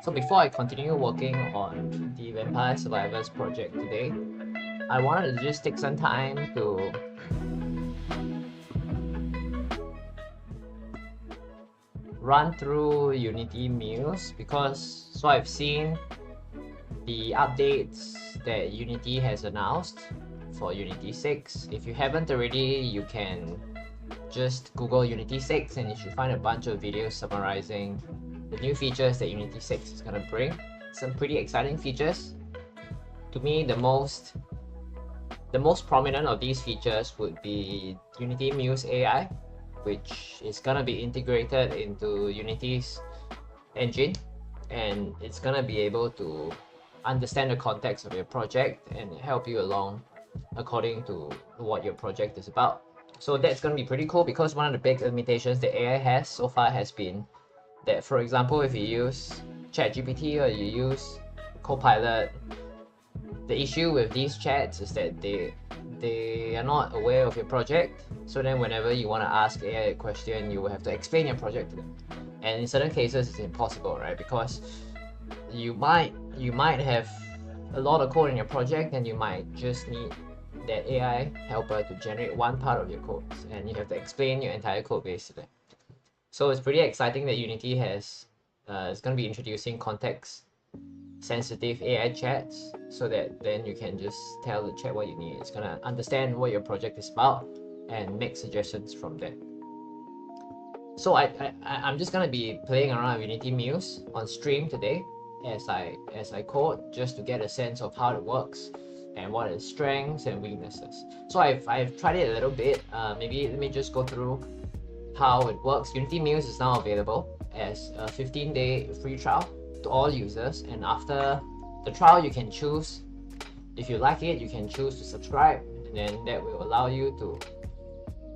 So before I continue working on the Vampire Survivors project today, I wanted to just take some time to run through Unity Muse because I've seen the updates that Unity has announced for Unity 6. If you haven't already, you can just Google Unity 6 and you should find a bunch of videos summarizing the new features that Unity 6 is going to bring. Some pretty exciting features. To me, the most prominent of these features would be Unity Muse AI, which is going to be integrated into Unity's engine, and it's going to be able to understand the context of your project and help you along according to what your project is about. So that's going to be pretty cool, because one of the big limitations that AI has so far has been that, for example, if you use ChatGPT or you use Copilot, the issue with these chats is that they are not aware of your project. So then whenever you want to ask AI a question, you will have to explain your project to them. And in certain cases, it's impossible, right? Because you might have a lot of code in your project, and you might just need that AI helper to generate one part of your code, and you have to explain your entire code base to them. So it's pretty exciting that Unity is going to be introducing context-sensitive AI chats, so that then you can just tell the chat what you need. It's going to understand what your project is about and make suggestions from there. So I'm just going to be playing around with Unity Muse on stream today as I code, just to get a sense of how it works and what its strengths and weaknesses. So I've tried it a little bit. Maybe let me just go through how it works. Unity Muse is now available as a 15-day free trial to all users, and after the trial you can choose, if you like it, you can choose to subscribe, and then that will allow you to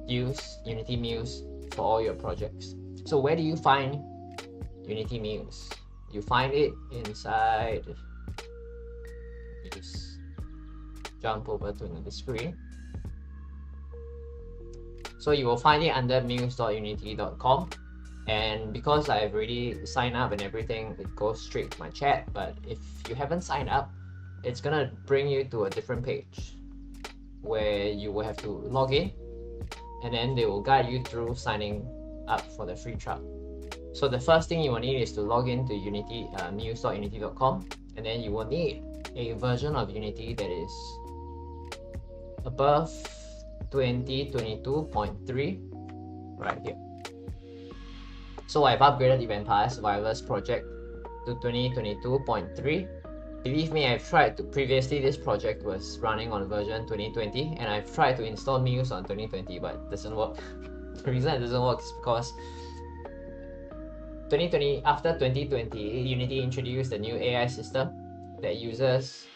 use Unity Muse for all your projects. So where do you find Unity Muse? You find it inside, let me just jump over to another screen. So you will find it under muse.unity.com, and because I've already signed up and everything, it goes straight to my chat. But if you haven't signed up, it's gonna bring you to a different page where you will have to log in, and then they will guide you through signing up for the free trial. So the first thing you will need is to log into Unity, muse.unity.com, and then you will need a version of Unity that is above 2022.3 right here. So I've upgraded the Vampire Survivors project to 2022.3. Believe me, I've tried to previously, this project was running on version 2020, and I've tried to install Muse on 2020, but it doesn't work. The reason it doesn't work is because 2020, after 2020, Unity introduced a new AI system that uses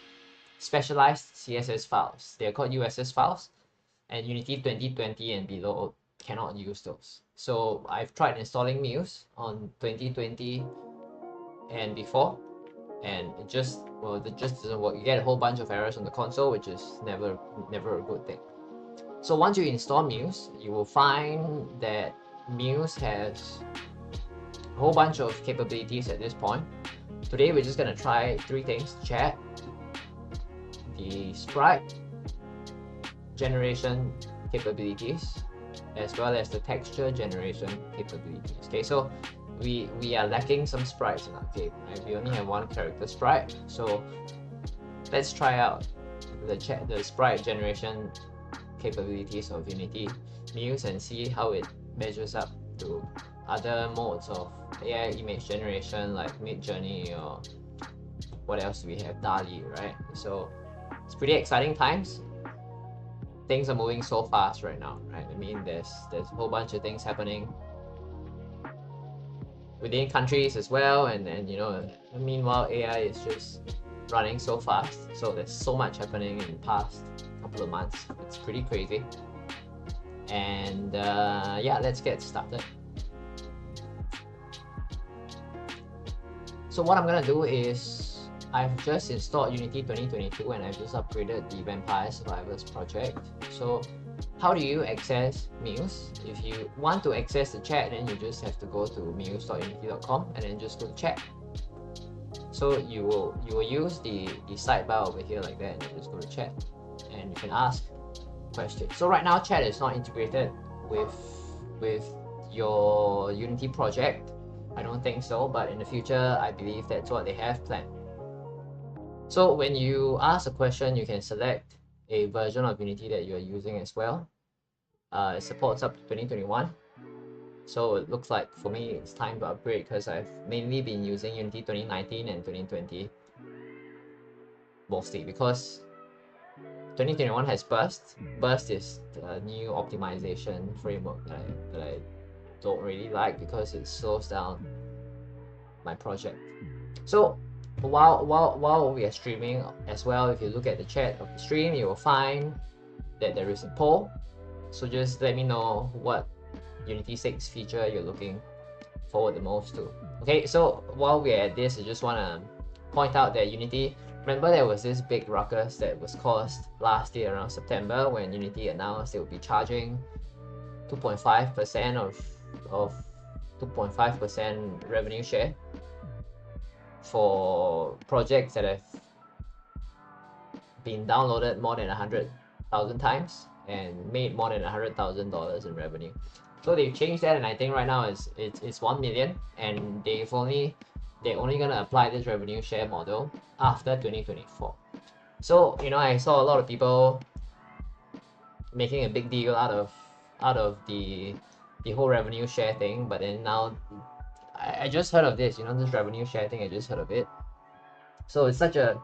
specialized CSS files. They're called USS files, and Unity 2020 and below cannot use those. So I've tried installing Muse on 2020 and before, and it just doesn't work. You get a whole bunch of errors on the console, which is never a good thing. So once you install Muse, you will find that Muse has a whole bunch of capabilities at this point. Today we're just gonna try three things: chat, the sprite generation capabilities, as well as the texture generation capabilities. Okay, so we are lacking some sprites in our game, right? We only have one character sprite, so let's try out the sprite generation capabilities of Unity Muse and see how it measures up to other modes of AI image generation like Midjourney, or what else do we have, DALL-E, right? So it's pretty exciting times. Things are moving so fast right now, right? I mean, there's a whole bunch of things happening within countries as well, and you know, meanwhile AI is just running so fast. So there's so much happening in the past couple of months. It's pretty crazy. And yeah, let's get started. So what I'm gonna do is, I've just installed Unity 2022 and I've just upgraded the Vampire Survivors project. So how do you access Muse? If you want to access the chat, then you just have to go to muse.unity.com and then just go to chat. So you will use the sidebar over here like that, and just go to chat, and you can ask questions. So right now chat is not integrated with your Unity project. I don't think so, but in the future I believe that's what they have planned. So when you ask a question, you can select a version of Unity that you're using as well. It supports up to 2021. So it looks like for me it's time to upgrade, because I've mainly been using Unity 2019 and 2020 mostly, because 2021 has Burst. Burst is the new optimization framework that I don't really like, because it slows down my project. So while we are streaming as well, if you look at the chat of the stream, you will find that there is a poll. So just let me know what Unity 6 feature you're looking forward the most to. Okay, so while we're at this, I just want to point out that Unity, remember there was this big ruckus that was caused last year around September, when Unity announced they would be charging 2.5% of 2.5% revenue share for projects that have been downloaded more than 100,000 times and made more than $100,000 in revenue. So they've changed that, and I think right now it's 1 million, and they're only gonna apply this revenue share model after 2024. So I saw a lot of people making a big deal out of the whole revenue share thing, but then now I just heard of this, this revenue share thing. I just heard of it. So it's such a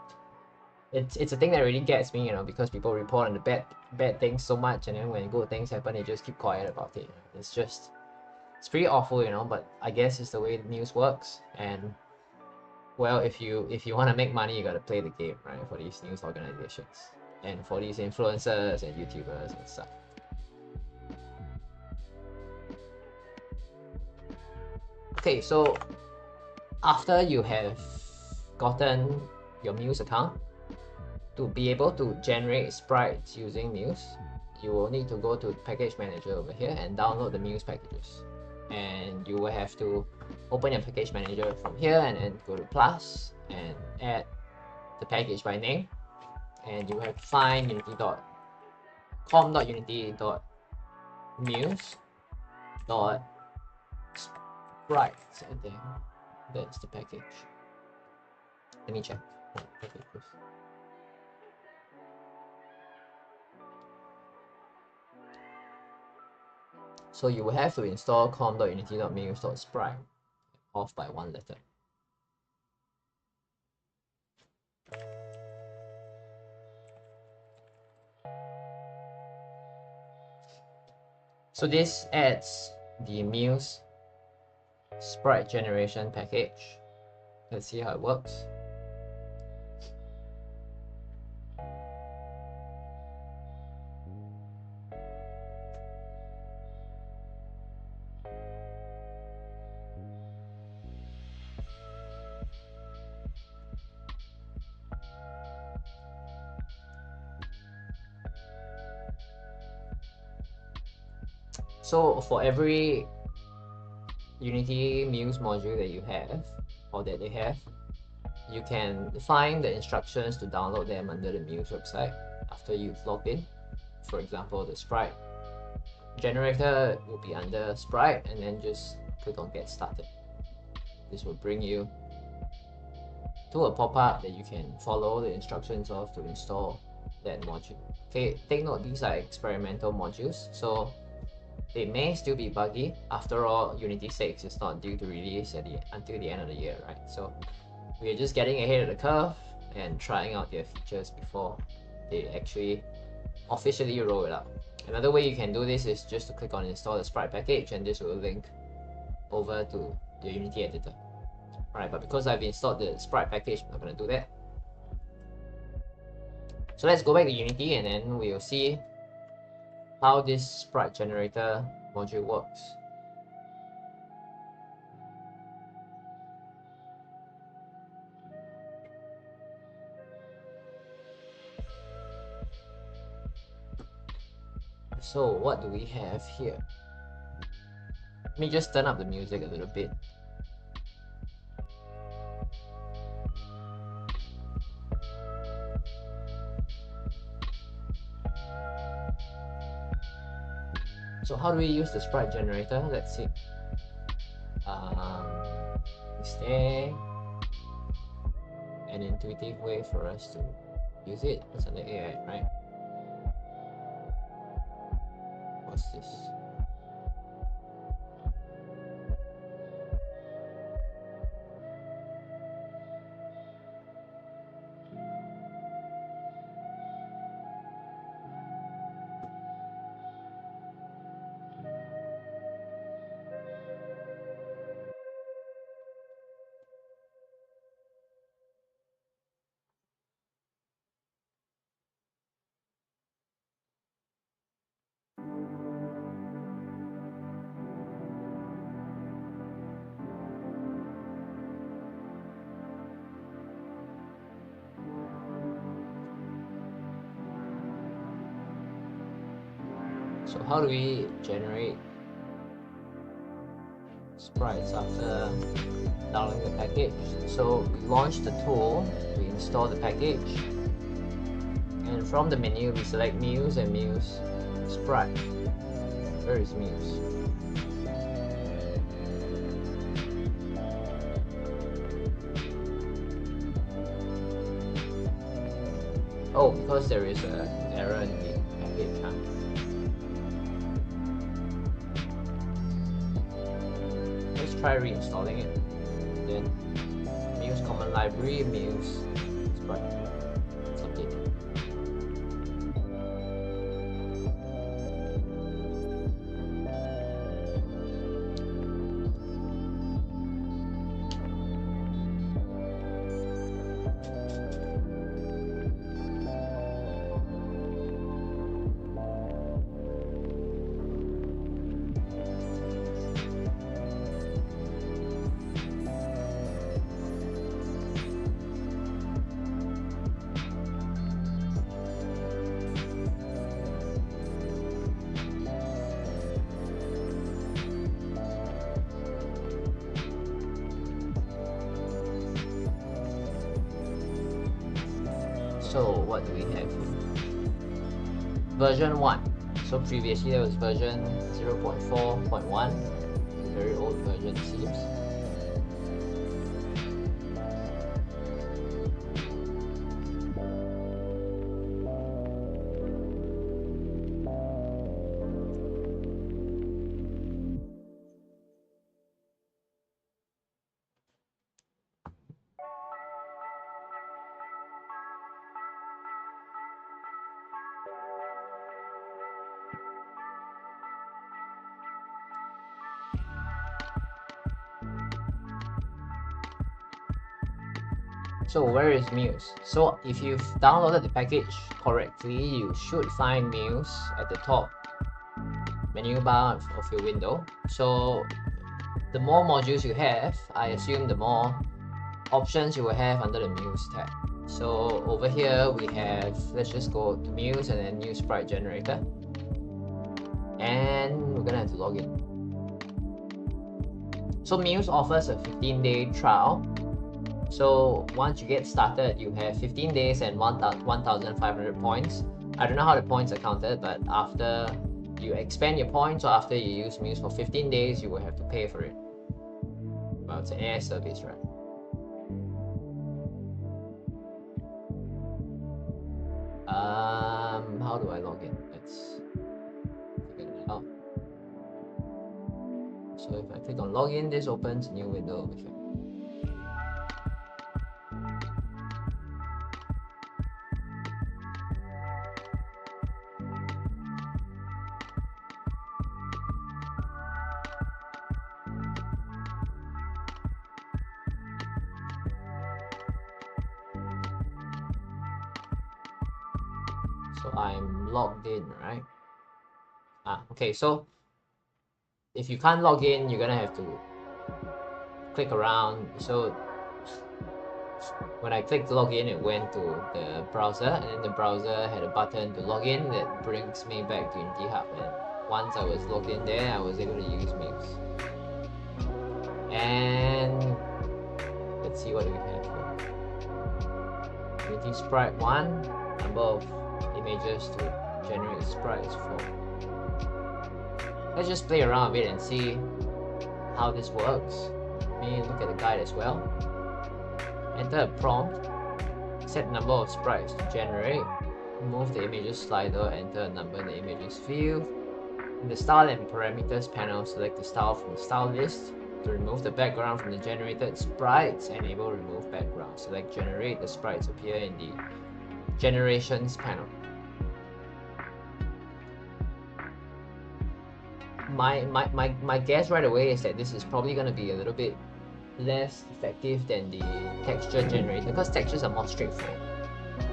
it's a thing that really gets me, because people report on the bad things so much, and then when good things happen, they just keep quiet about it. It's pretty awful, but I guess it's the way the news works. And well, if you want to make money, you got to play the game, right, for these news organizations and for these influencers and YouTubers and stuff. Okay, so after you have gotten your Muse account, to be able to generate sprites using Muse, you will need to go to package manager over here and download the Muse packages. And you will have to open your package manager from here, and then go to plus and add the package by name, and you have to find com.unity.muse.sprites. I think that's the package. Let me check what package is. So you will have to install com.unity.muse.sprite, off by one letter. So this adds the Muse sprite generation package. Let's see how it works. So for every Unity Muse module that you have, or that they have, you can find the instructions to download them under the Muse website after you've logged in. For example, the sprite generator will be under sprite, and then just click on get started. This will bring you to a pop-up that you can follow the instructions of to install that module. Okay, take note, these are experimental modules, so they may still be buggy. After all, Unity 6 is not due to release until the end of the year, right? So we're just getting ahead of the curve and trying out their features before they actually officially roll it out. Another way you can do this is just to click on install the sprite package, and this will link over to the Unity editor. Alright, but because I've installed the sprite package, I'm not going to do that. So let's go back to Unity, and then we'll see how this sprite generator module works. So what do we have here? Let me just turn up the music a little bit. So how do we use the sprite generator? Let's see. Is there an intuitive way for us to use it? It's under AI, right? What's this? So how do we generate sprites after downloading the package? So we launch the tool, we install the package, and from the menu we select Muse and Muse Sprite. Where is Muse? Oh, because there is an error in the package, huh? Let's try reinstalling it. Then Muse common library, Muse Sprite. Let's update it. So what do we have here? Version 1. So previously there was version 0.4.1. Very old version, it seems. So where is Muse? So if you've downloaded the package correctly, you should find Muse at the top menu bar of your window. So the more modules you have, I assume the more options you will have under the Muse tab. So over here we have, let's just go to Muse and then new sprite generator. And we're gonna have to log in. So Muse offers a 15-day trial. So once you get started, you have 15 days and 1,500 points. I don't know how the points are counted, but after you expand your points or after you use Muse for 15 days, you will have to pay for it. Well, it's an AI service, right? How do I log in? Let's figure it out. So if I click on login, this opens a new window over here. So I'm logged in, right? Okay, so if you can't log in, you're gonna have to click around. So when I clicked login, it went to the browser, and then the browser had a button to log in that brings me back to Unity Hub. And once I was logged in there, I was able to use Muse. And let's see what we have here. Unity Sprite 1, number of images to generate sprites for. let's just play around a bit and see how this works. Maybe look at the guide as well. Enter a prompt, set number of sprites to generate, move the images slider, enter a number in the images field. In the style and parameters panel, select the style from the style list. To remove the background from the generated sprites, enable remove background. Select generate, the sprites appear in the generations panel. My guess right away is that this is probably going to be a little bit less effective than the texture generator because textures are more straightforward.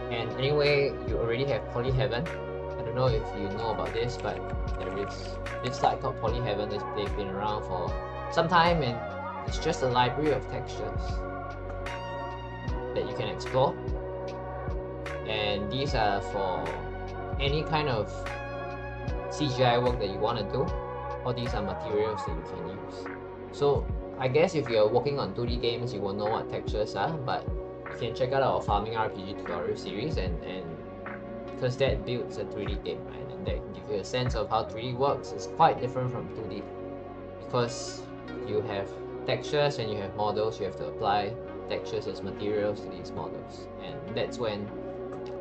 And anyway, you already have Polyheaven. I don't know if you know about this, but there is this site called Polyheaven. They've been around for some time, and it's just a library of textures that you can explore. And these are for any kind of CGI work that you want to do, or these are materials that you can use. So I guess if you're working on 2D games, you won't know what textures are, but you can check out our farming RPG tutorial series, and because that builds a 3D game, right? And that can give you a sense of how 3D works. It's quite different from 2D because you have textures and you have models. You have to apply textures as materials to these models, and that's when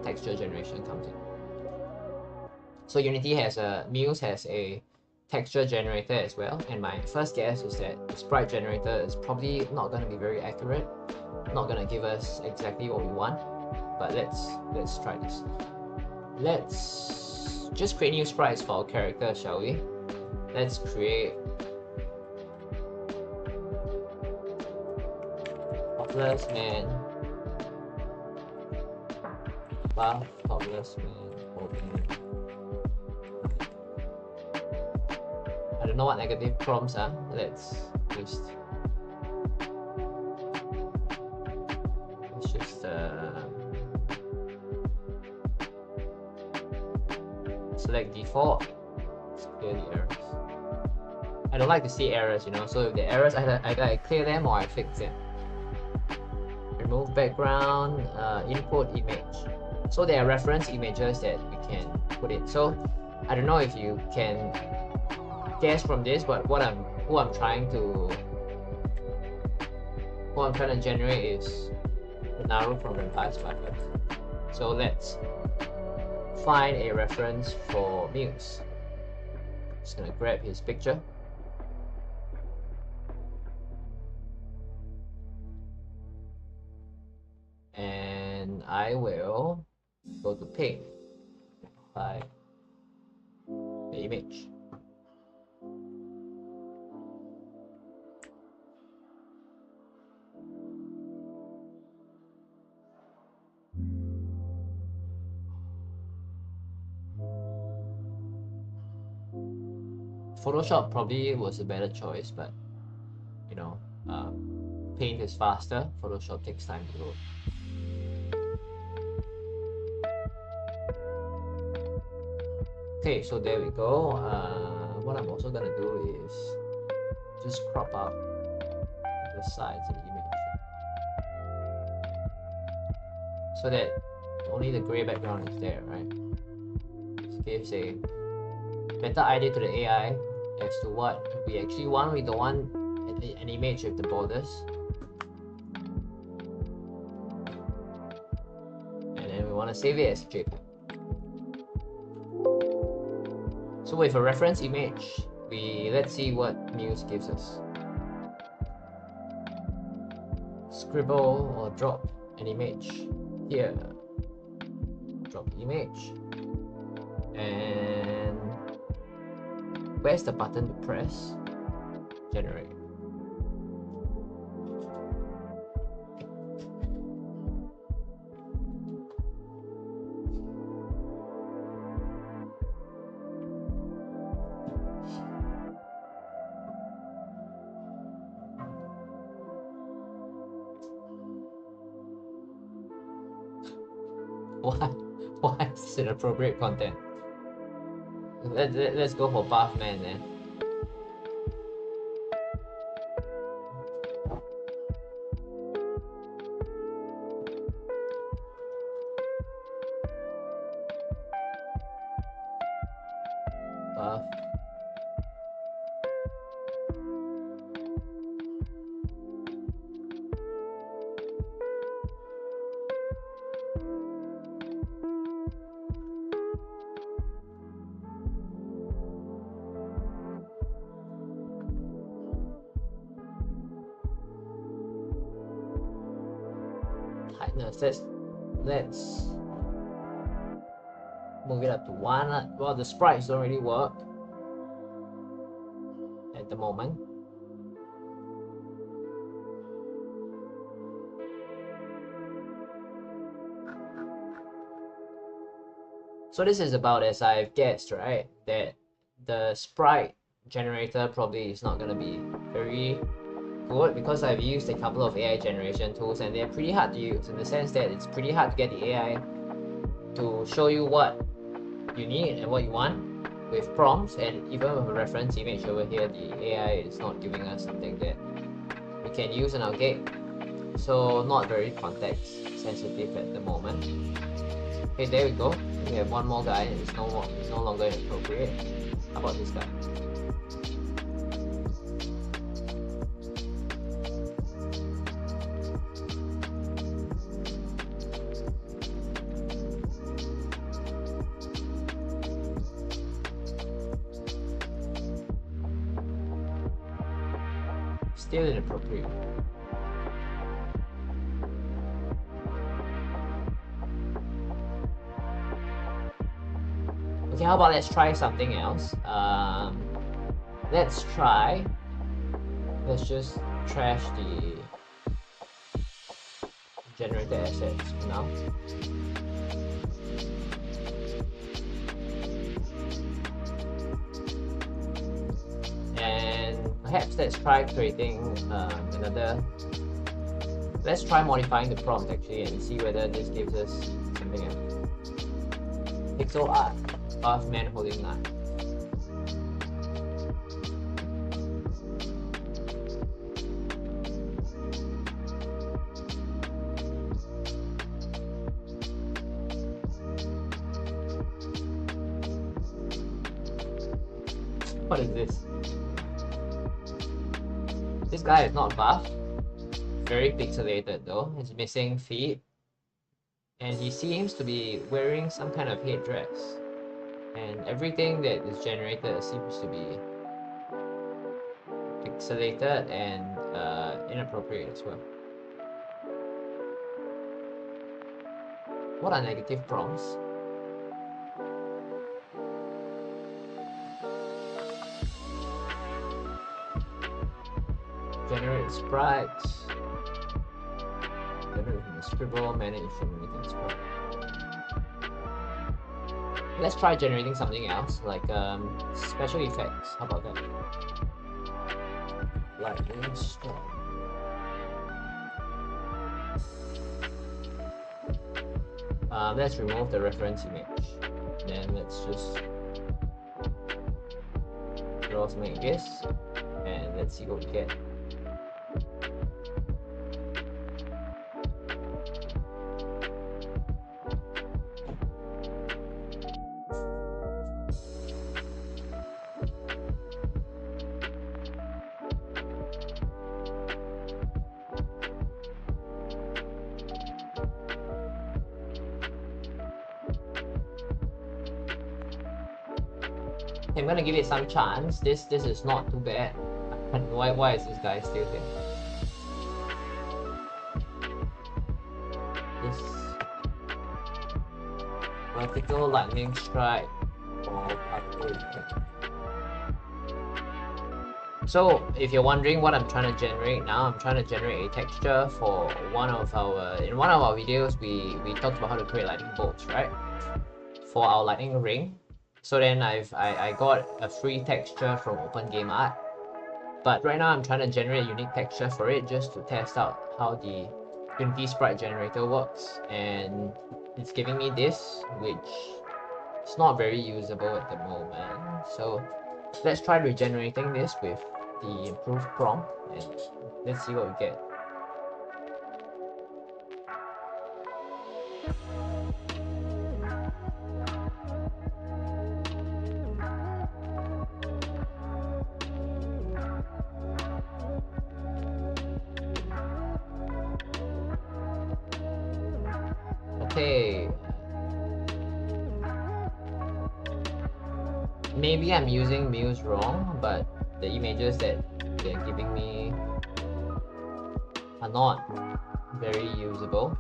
texture generation comes in. So Unity Muse has a texture generator as well, and my first guess is that the sprite generator is probably not going to be very accurate, not going to give us exactly what we want. But let's try this. Let's just create new sprites for our character, shall we? Let's create topless man, buff topless man, open. I don't know what negative prompts are. Let's just select default. Let's clear the errors. I don't like to see errors, you know, so if the errors, I clear them or I fix them. Remove background, input image. So there are reference images that we can put in. So I don't know if you can guess from this, but who I'm trying to generate is Naru from Vampire Spiders. So let's find a reference for Muse. Just gonna grab his picture. And I will go to paint by the image. Photoshop probably was a better choice, but you know, Paint is faster. Photoshop takes time to load. Okay, so there we go. What I'm also gonna do is just crop out the sides of the image so that only the gray background is there, right? This gives a better idea to the AI as to what we actually want. We don't want an image with the borders, and then we want to save it as JPEG. So with a reference image, let's see what Muse gives us. Scribble or drop an image here. Drop the image. And where's the button to press? Generate. Why is this inappropriate content? Let's go for buff man then. Buff brightness. Let's move it up to 1. Well, the sprites don't really work at the moment. So this is about as I've guessed, right? That the sprite generator probably is not going to be very good, because I've used a couple of AI generation tools and they're pretty hard to use, in the sense that it's pretty hard to get the AI to show you what you need and what you want with prompts, and even with a reference image over here, the AI is not giving us something that we can use in our game. So not very context sensitive at the moment. Okay, there we go. We have one more guy and it's no longer inappropriate. How about this guy? Still inappropriate. Okay, how about let's try something else. Let's just trash the generated assets for now. And perhaps let's try creating let's try modifying the prompt actually and see whether this gives us something else. Pixel art of man holding knife. What is this? This guy is not buff. Very pixelated though. He's missing feet. And he seems to be wearing some kind of headdress. And everything that is generated seems to be pixelated and inappropriate as well. What are negative prompts? Generate sprites. Generate from the scribble, manage from anything sprite. Let's try generating something else, like special effects. How about that? Lightning strike. Let's remove the reference image. Then let's just draw something like this, and let's see what we get. I'm gonna give it some chance. This is not too bad. Why is this guy still here? This vertical lightning strike or pathway. So if you're wondering what I'm trying to generate now, I'm trying to generate a texture for in one of our videos we talked about how to create lightning bolts, right? For our lightning ring. So then I got a free texture from OpenGameArt, but right now I'm trying to generate a unique texture for it just to test out how the Unity sprite generator works, and it's giving me this, which is not very usable at the moment. So let's try regenerating this with the improved prompt and let's see what we get. Okay, maybe I'm using Muse wrong, but the images that they're giving me are not very usable.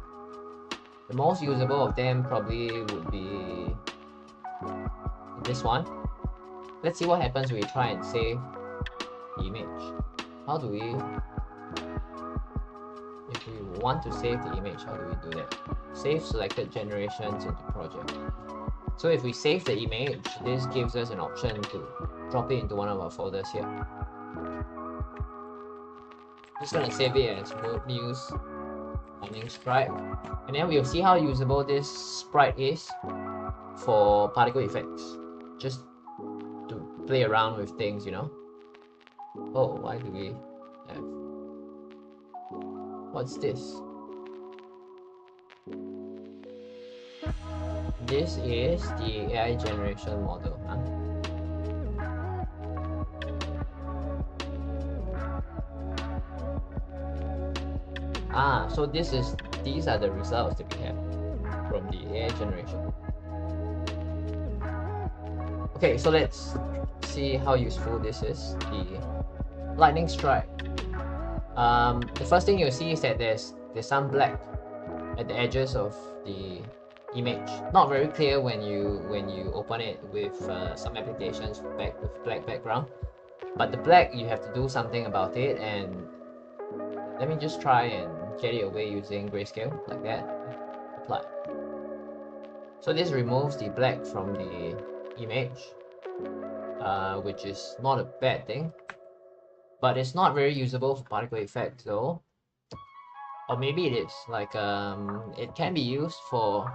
The most usable of them probably would be this one. Let's see what happens when we try and save the image. How do we, if we want to save the image, how do we do that? Save selected generations into project. So if we save the image, this gives us an option to drop it into one of our folders here. Just gonna save it as Muse Lightning Strike, and then we'll see how usable this sprite is for particle effects. Just to play around with things, you know. Oh, why do we have... What's this? This is the AI generation model, huh? So these are the results that we have from the AI generation. Okay, so let's see how useful this is. The lightning strike. The first thing you'll see is that there's some black at the edges of the image. Not very clear when you open it with some applications with black background. But the black, you have to do something about it, and let me just try and get it away using grayscale, like that. Apply. So this removes the black from the image, which is not a bad thing, but it's not very usable for particle effects though. Or maybe it is, like it can be used for,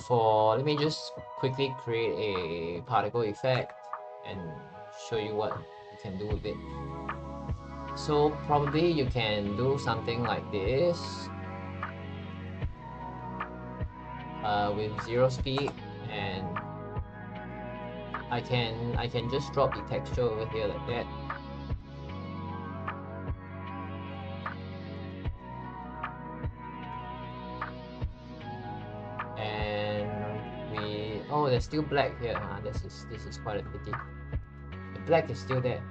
let me just quickly create a particle effect and show you what you can do with it. So probably you can do something like this with 0 speed, and I can just drop the texture over here like that. And oh, there's still black here. This is quite a pity. The black is still there.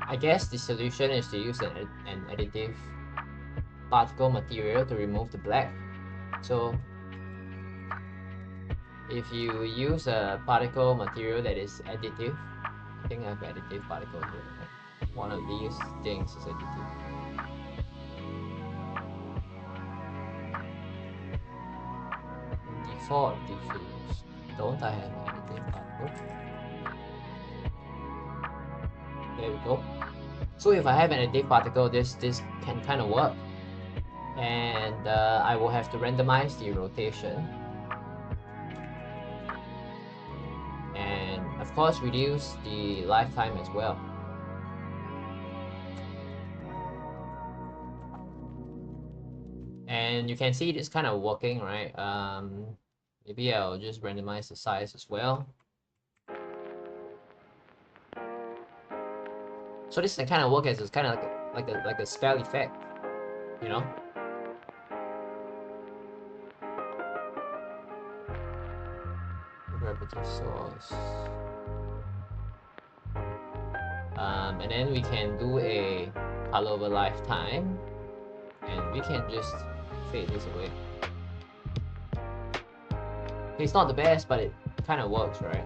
I guess the solution is to use an additive particle material to remove the black. So if you use a particle material that is additive, I think I have additive particle here. Right? One of these things is additive. Default diffuse. Don't I have an additive particle? There we go. So if I have an additive particle, this can kind of work, and I will have to randomize the rotation, and of course reduce the lifetime as well. And you can see it's kind of working, right? Maybe I'll just randomize the size as well. So this can kind of work as it's kind of like a spell effect, you know. Gravity source. And then we can do a color over lifetime, and we can just fade this away. It's not the best, but it kind of works, right?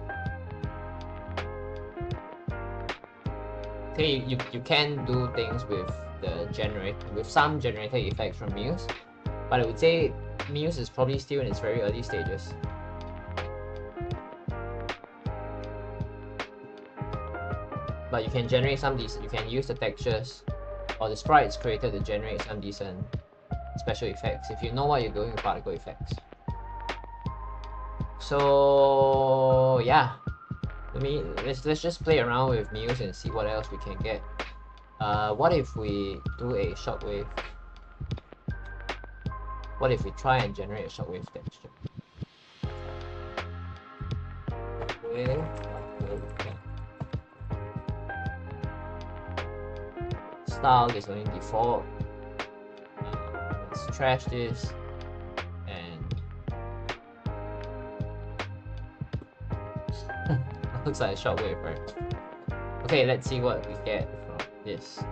Okay, you can do things with some generator effects from Muse, but I would say Muse is probably still in its very early stages. But you can generate some decent, you can use the textures or the sprites created to generate some decent special effects if you know what you're doing with particle effects. So yeah, let's just play around with Muse and see what else we can get. What if we do a shockwave? What if we try and generate a shockwave texture? Style is only default. Let's trash this. Looks like a shockwave, right? Okay, let's see what we get from this.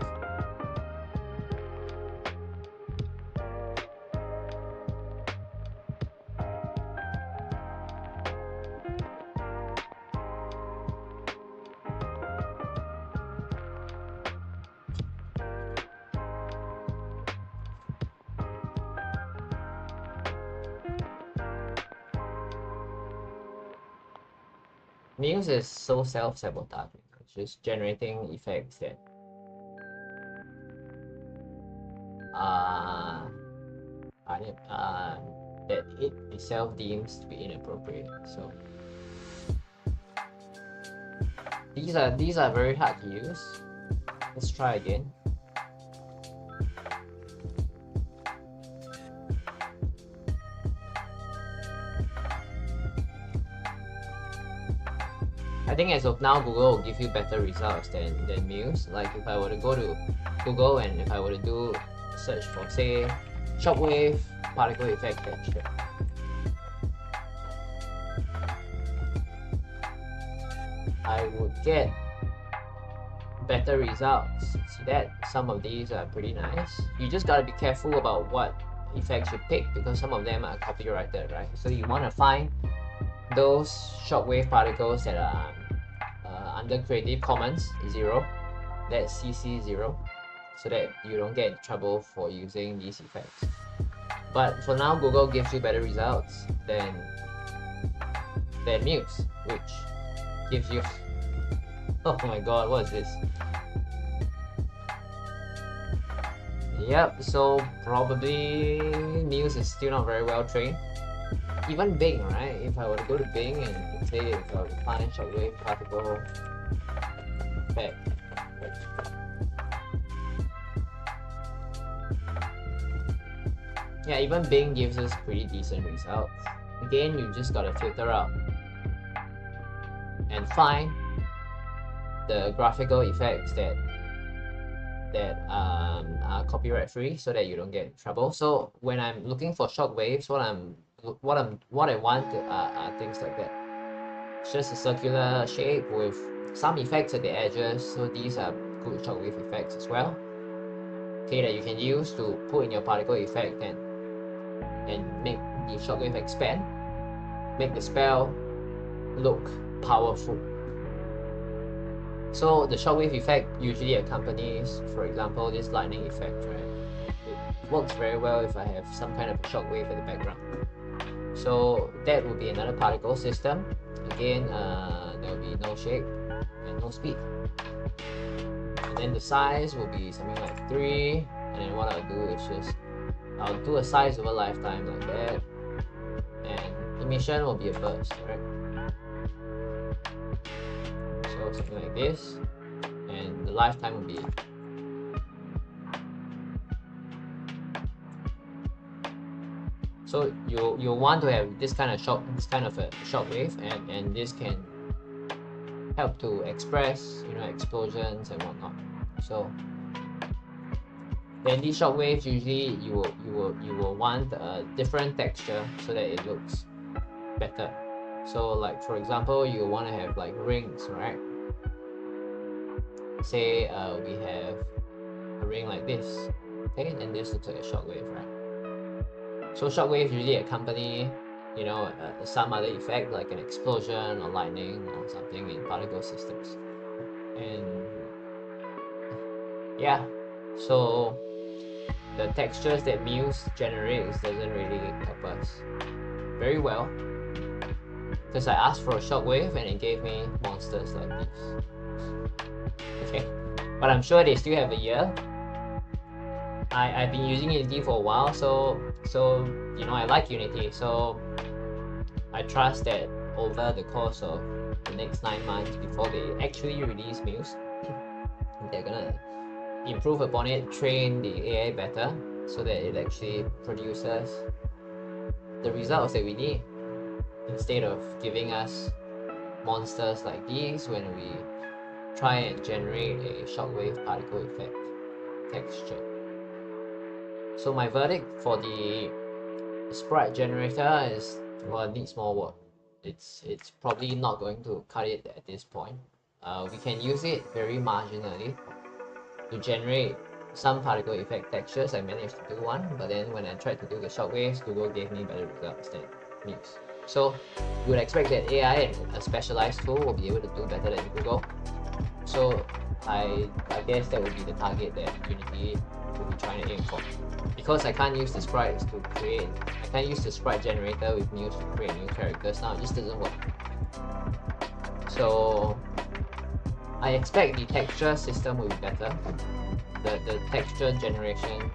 Muse is so self-sabotaging. It's just generating effects that that it itself deems to be inappropriate. So these are very hard to use. Let's try again. I think as of now, Google will give you better results than Muse. Like if I were to go to Google and if I were to do a search for, say, shockwave particle effect texture, I would get better results. See that? Some of these are pretty nice. You just gotta be careful about what effects you pick because some of them are copyrighted, right? So you want to find those shockwave particles that are under Creative Commons 0, that's CC 0, so that you don't get in trouble for using these effects. But for now, Google gives you better results than Muse, which gives you oh my god, what is this? Yep, so probably Muse is still not very well trained. Even Bing, right? If I were to go to Bing and say if I were to find shockwave particle effect, yeah, even Bing gives us pretty decent results. Again, you just gotta filter out and find the graphical effects that are copyright free, so that you don't get in trouble. So when I'm looking for shockwaves, what I want are things like that. It's just a circular shape with some effects at the edges, so these are good shockwave effects as well. Okay, that you can use to put in your particle effect and make the shockwave expand, make the spell look powerful. So the shockwave effect usually accompanies, for example, this lightning effect, right? It works very well if I have some kind of shockwave in the background. So that would be another particle system. Again, there will be no shape and no speed. And then the size will be something like 3. And then what I'll do is just, I'll do a size over lifetime like that. And emission will be a burst, right? So something like this. And the lifetime will be so you'll want to have this kind of a shock wave, and this can help to express, you know, explosions and whatnot. So then these shock waves, usually you will want a different texture so that it looks better. So like for example, you want to have like rings, right? Say we have a ring like this, okay, and this looks like a shock wave, right? So shockwaves usually accompany, you know, some other effect like an explosion or lightning or something in particle systems. And yeah, so the textures that Muse generates doesn't really help us very well, because I asked for a shockwave and it gave me monsters like these. Okay, but I'm sure they still have a year. I've been using Unity for a while, so you know, I like Unity, so I trust that over the course of the next 9 months before they actually release Muse, they're gonna improve upon it, train the AI better, so that it actually produces the results that we need, instead of giving us monsters like these when we try and generate a shockwave particle effect texture. So my verdict for the sprite generator is, well, it needs more work. It's probably not going to cut it at this point. We can use it very marginally, to generate some particle effect textures. I managed to do one, but then when I tried to do the shockwaves, Google gave me better results than Muse. So you would expect that AI and a specialized tool will be able to do better than Google. So I guess that would be the target that Unity will be trying to aim for. Because I can't use the sprites to create, I can't use the sprite generator with Muse to create new characters now, it just doesn't work. So I expect the texture system will be better. The texture generation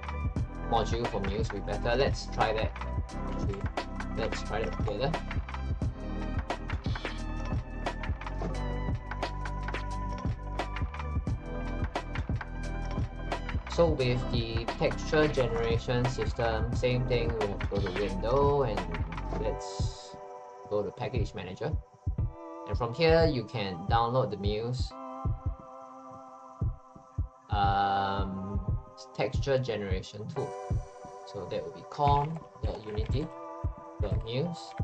module for Muse will be better. Let's try that. Actually, let's try that together. So with the texture generation system, same thing, we have to go to window and let's go to package manager. And from here, you can download the Muse texture generation tool. So that will be com.unity.muse.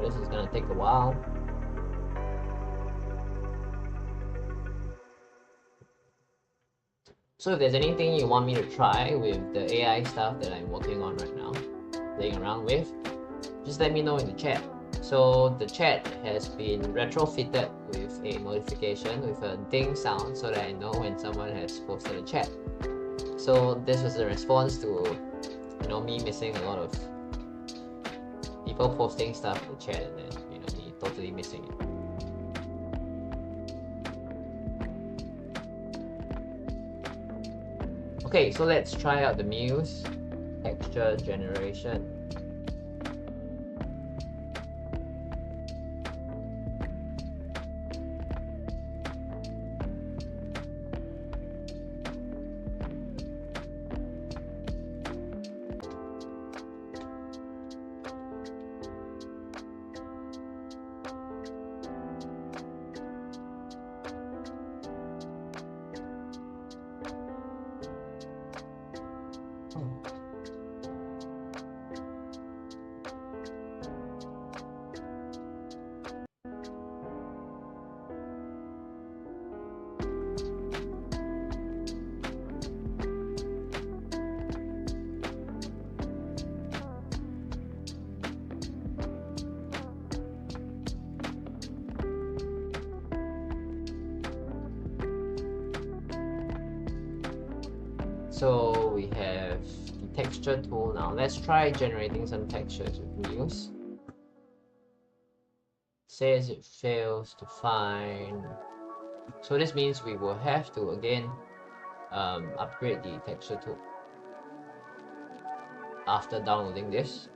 This is gonna take a while. So if there's anything you want me to try with the AI stuff that I'm working on right now, playing around with, just let me know in the chat. So the chat has been retrofitted with a notification with a ding sound so that I know when someone has posted a chat. So this was a response to, me missing a lot of people posting stuff in the chat and then me totally missing it. Okay, so let's try out the Muse texture generation. So we have the texture tool now. Let's try generating some textures with Muse. Says it fails to find. So this means we will have to again upgrade the texture tool after downloading this.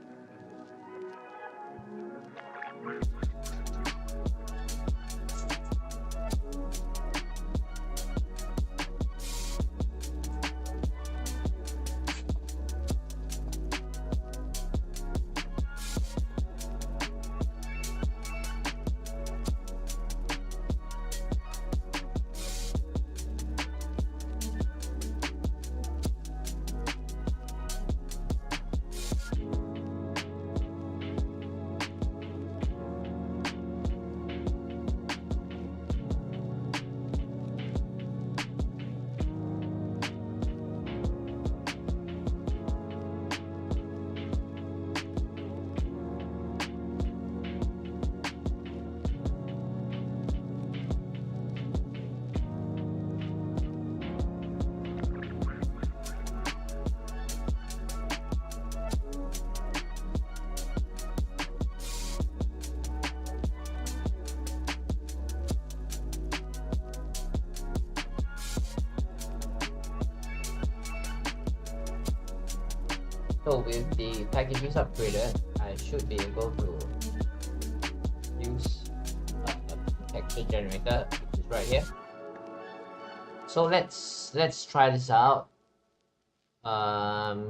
So with the packages upgraded, I should be able to use a texture generator, which is right here. So let's try this out.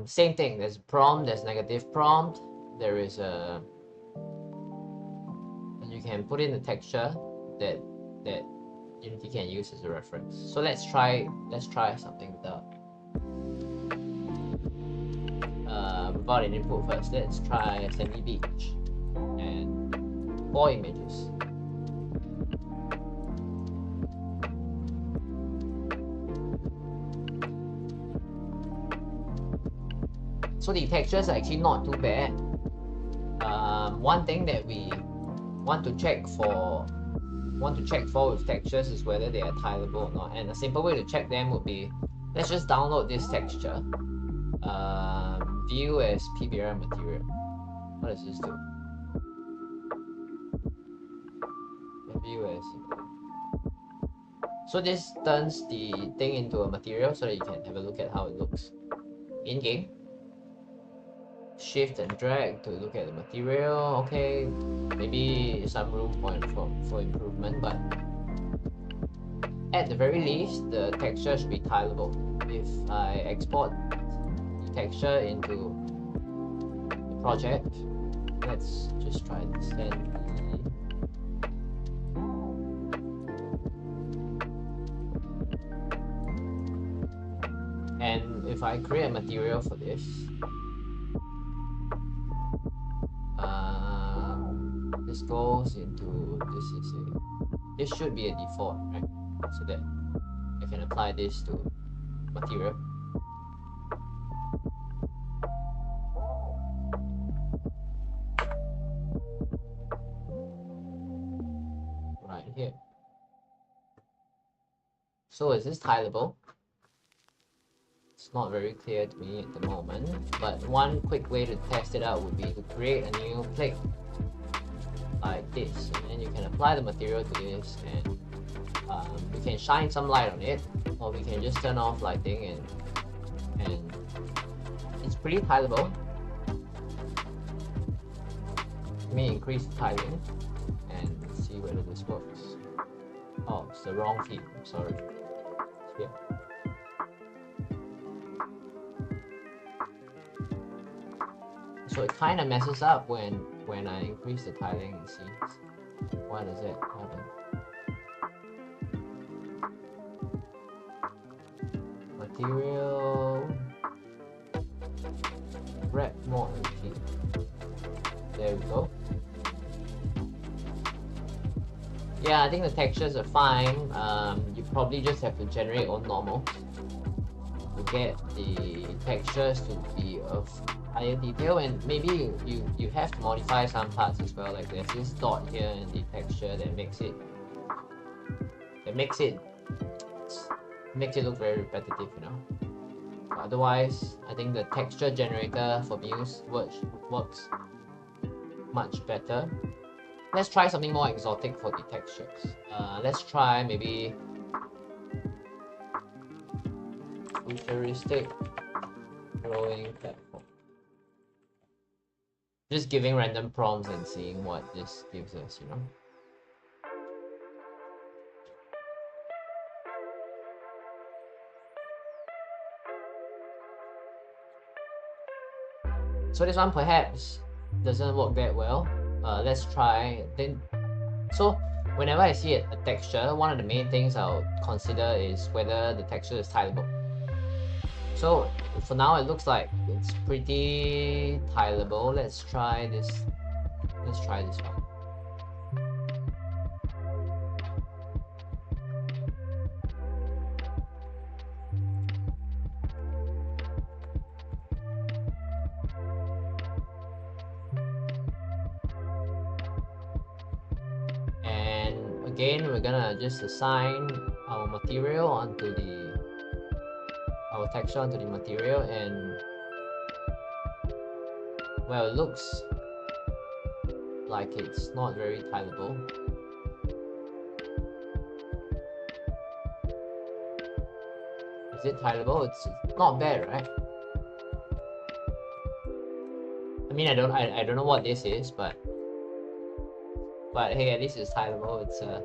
Same thing, there's prompt, there's negative prompt, there is a, and you can put in the texture that Unity can use as a reference. So let's try something without an input first. Let's try sandy beach and 4 images. So the textures are actually not too bad. One thing that we want to check for with textures is whether they are tileable or not. And a simple way to check them would be, let's just download this texture. View as PBR material. What does this do? View as. So this turns the thing into a material so that you can have a look at how it looks in game. Shift and drag to look at the material. Okay, maybe some room for improvement, but at the very least, the texture should be tileable. If I export the texture into the project, let's just try this. And if I create a material for this, this goes into this should be a default, right? So that I can apply this to material. Right here. So is this tileable? It's not very clear to me at the moment, but one quick way to test it out would be to create a new plate like this, and then you can apply the material to this, and we can shine some light on it, or we can just turn off lighting, and it's pretty tileable. Let me increase the tiling and see whether this works. Oh, it's the wrong feed, I'm sorry. Here. So it kind of messes up when I increase the tiling and see. Why does it happen? Material, wrap more repeat. There we go. Yeah, I think the textures are fine. You probably just have to generate on normal to get the textures to be of higher detail, and maybe you have to modify some parts as well. Like there's this dot here in the texture that makes it look very repetitive, you know. Otherwise, I think the texture generator for Muse works much better. Let's try something more exotic for the textures. Let's try maybe futuristic growing platform. Just giving random prompts and seeing what this gives us, you know. So this one perhaps doesn't work that well. Let's try then. So whenever I see a texture, one of the main things I'll consider is whether the texture is tileable. So for now it looks like it's pretty tileable. Let's try this one. And again, we're gonna just assign our material onto our texture onto the material, and well, it looks like it's not very tileable. Is it tileable? It's not bad, right? I mean, I don't know what this is, but hey, at least it's tileable. It's a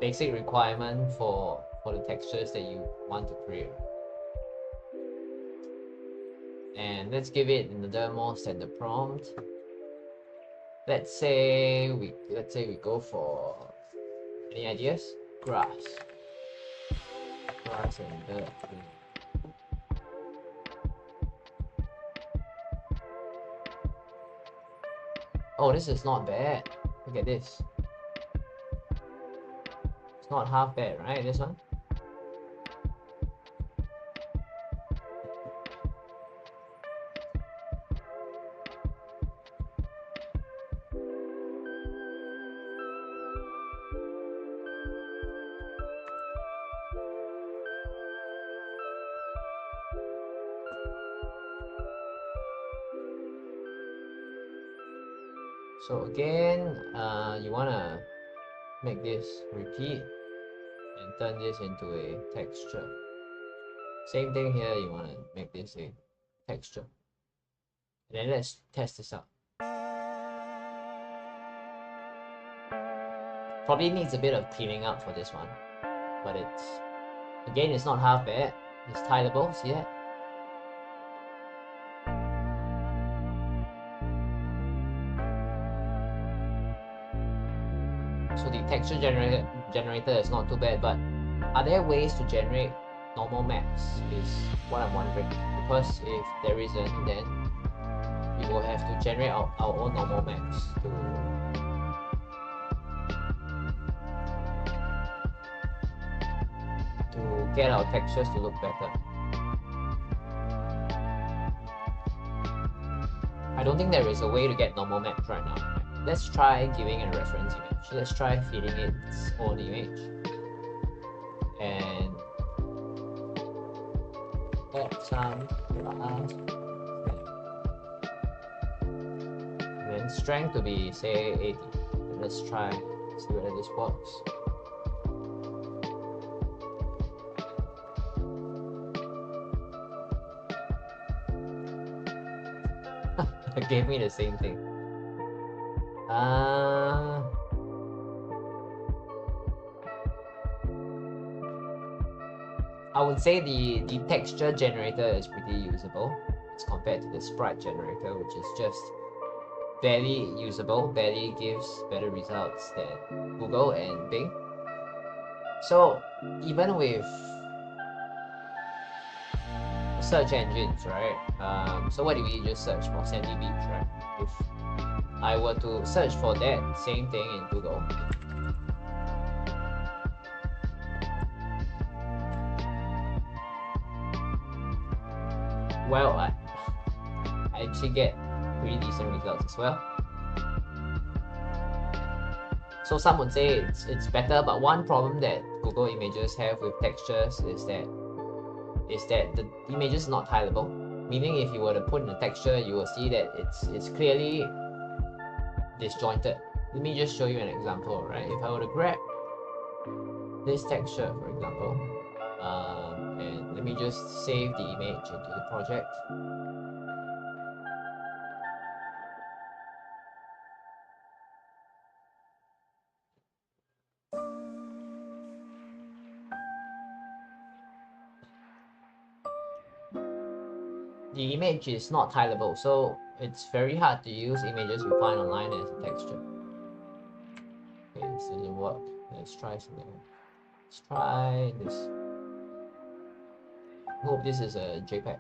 basic requirement for the textures that you want to create. and let's give it another more standard prompt. Let's say we go for, any ideas? Grass and dirt. Oh, this is not bad. Look at this. It's not half bad, right? This one. So again, you wanna make this repeat and turn this into a texture. Same thing here, you wanna make this a texture. And then let's test this out. Probably needs a bit of cleaning up for this one, but it's not half bad. It's tileable, see that? So the texture generator is not too bad, but are there ways to generate normal maps is what I'm wondering. Because if there isn't, then we will have to generate our own normal maps to get our textures to look better. I don't think there is a way to get normal maps right now. Let's try giving a reference image. Let's try feeding it its own image. And add some glass. And then strength to be, say, 80. Let's try, see whether this works. It gave me the same thing. I would say the texture generator is pretty usable as compared to the sprite generator, which is just barely usable, barely gives better results than Google and Bing. So even with search engines, right? So what do we just search for? Sandy Beach, right? If I were to search for that same thing in Google, well, I actually get pretty decent results as well. So some would say it's better, but one problem that Google Images have with textures is that the image is not tileable. Meaning, if you were to put in a texture, you will see that it's clearly disjointed. Let me just show you an example, right? If I were to grab this texture, for example, and let me just save the image into the project. The image is not tileable, so it's very hard to use images we find online as a texture. Okay, this doesn't work. Let's try something else. Let's try this. Hope this is a JPEG.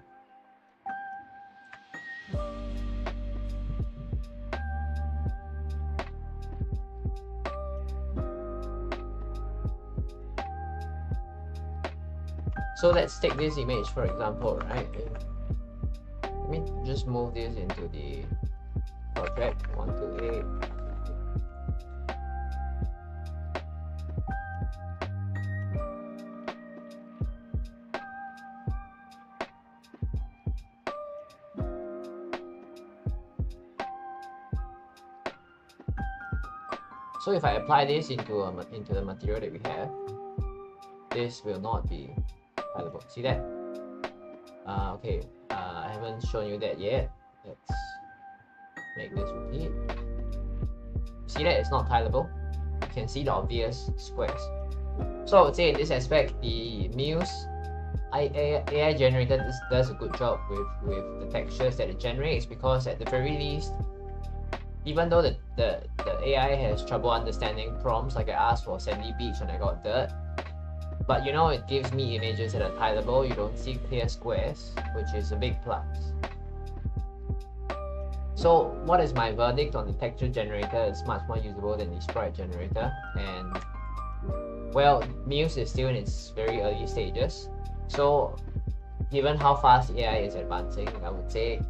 So let's take this image for example, right? Let me just move this into the project 128. So if I apply this into the material that we have, this will not be tileable. See that? Okay, I haven't shown you that yet. Let's make this repeat. See that it's not tileable? You can see the obvious squares. So I would say in this aspect, the Muse AI generator does a good job with the textures that it generates, because at the very least, even though the AI has trouble understanding prompts, like I asked for sandy beach and I got dirt, but you know, it gives me images that are tileable. You don't see clear squares, which is a big plus. So what is my verdict on the texture generator? It's much more usable than the sprite generator, and well, Muse is still in its very early stages. So given how fast AI is advancing, I would say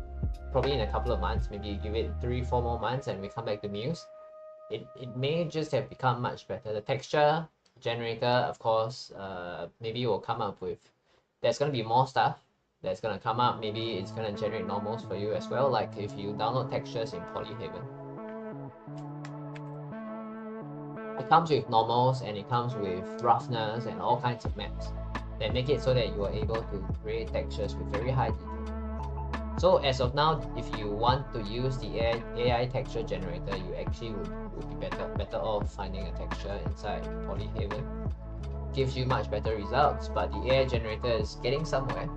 probably in a couple of months, maybe give it 3-4 more months and we come back to Muse, it may just have become much better. The texture generator, of course, maybe will come up with, there's going to be more stuff that's going to come up. Maybe it's going to generate normals for you as well, like if you download textures in Polyhaven. It comes with normals and it comes with roughness and all kinds of maps that make it so that you are able to create textures with very high detail. So as of now, if you want to use the AI texture generator, you actually would be better off finding a texture inside Polyhaven. Gives you much better results, but the AI generator is getting somewhere.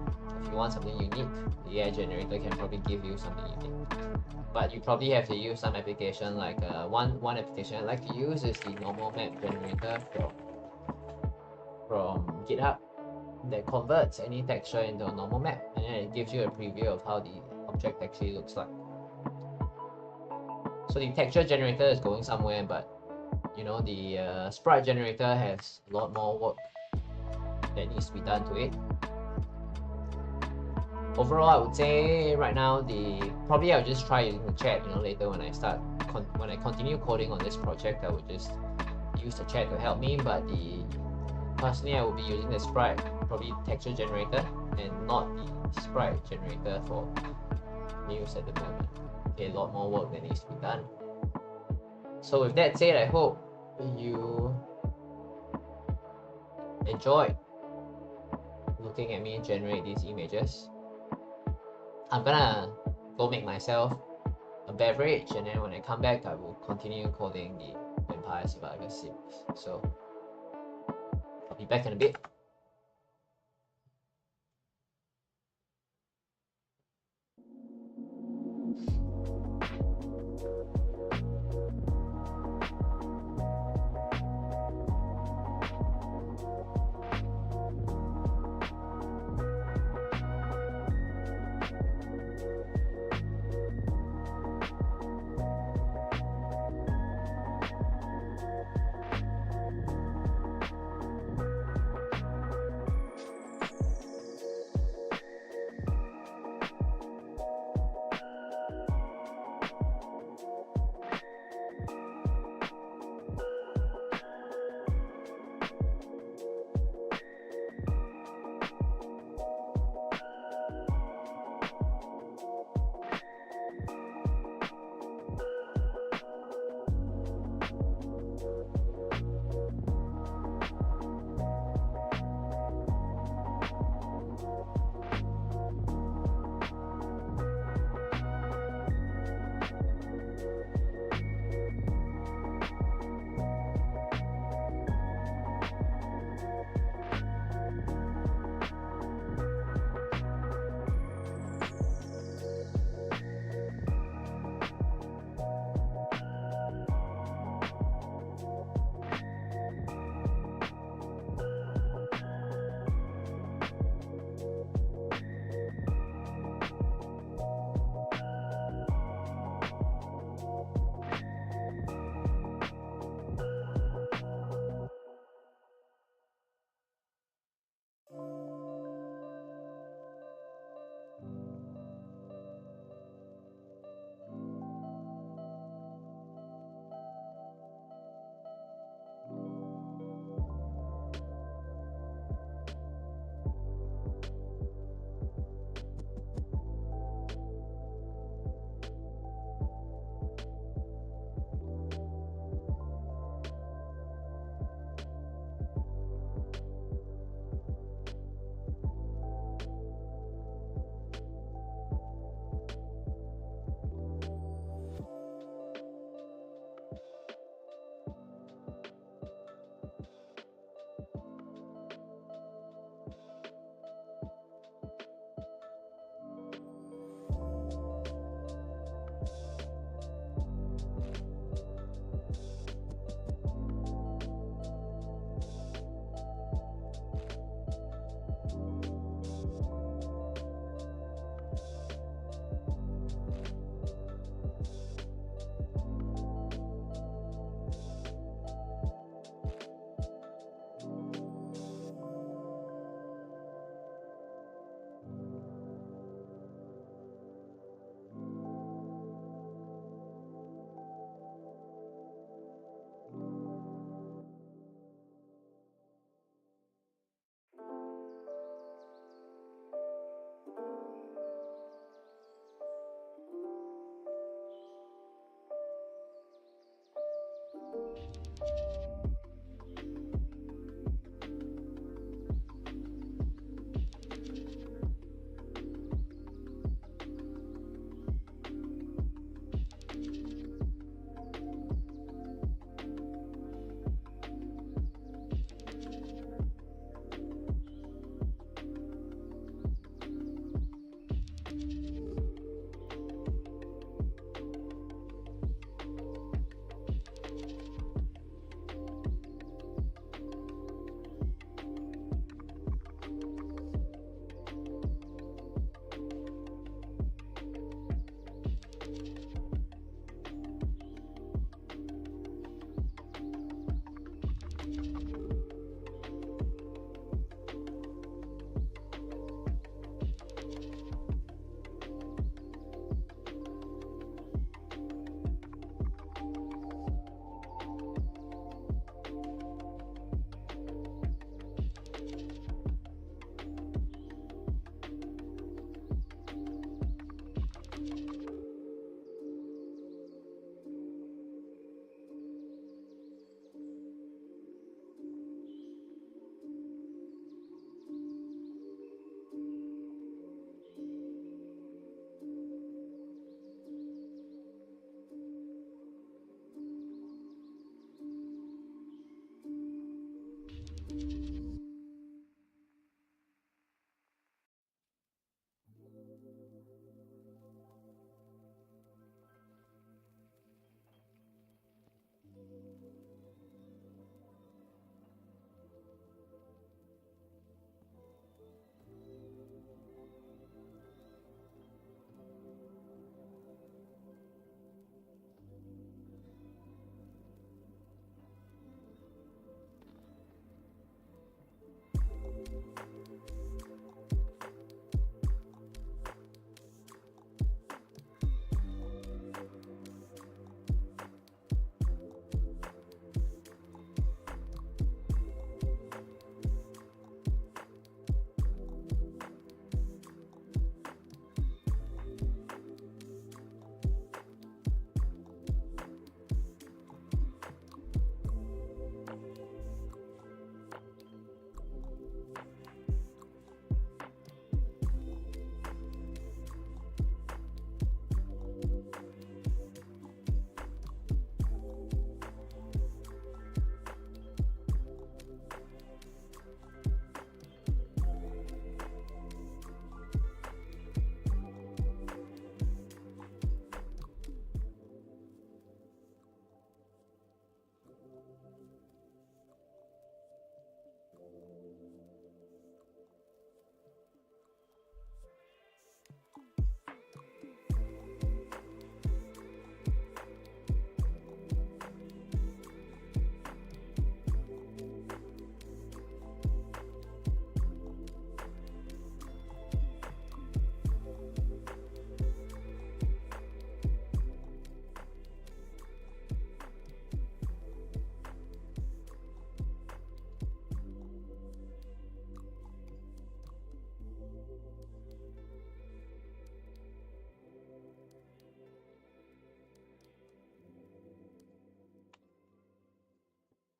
If you want something unique, the AI generator can probably give you something unique. But you probably have to use some application, like one application I like to use is the normal map generator from GitHub, that converts any texture into a normal map, and then it gives you a preview of how the object actually looks like. So the texture generator is going somewhere, but you know, the sprite generator has a lot more work that needs to be done to it. Overall, I would say right now, probably I'll just try using the chat. You know, later when I continue coding on this project, I would just use the chat to help me. But personally, I will be using the sprite, probably texture generator, and not the sprite generator for Muse at the moment. Okay, a lot more work that needs to be done. So with that said, I hope you enjoyed looking at me generate these images. I'm gonna go make myself a beverage, and then when I come back, I will continue coding the Vampire Survivor series. So I'll be back in a bit.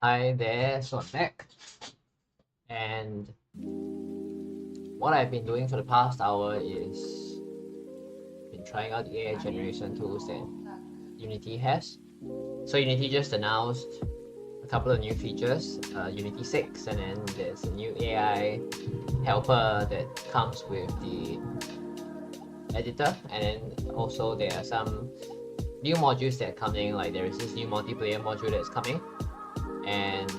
Hi there, so I'm back. And what I've been doing for the past hour is been trying out the AI generation tools that Unity has. So Unity just announced a couple of new features, Unity 6, and then there's a new AI helper that comes with the editor, and then also there are some new modules that are coming, like there is this new multiplayer module that's coming, and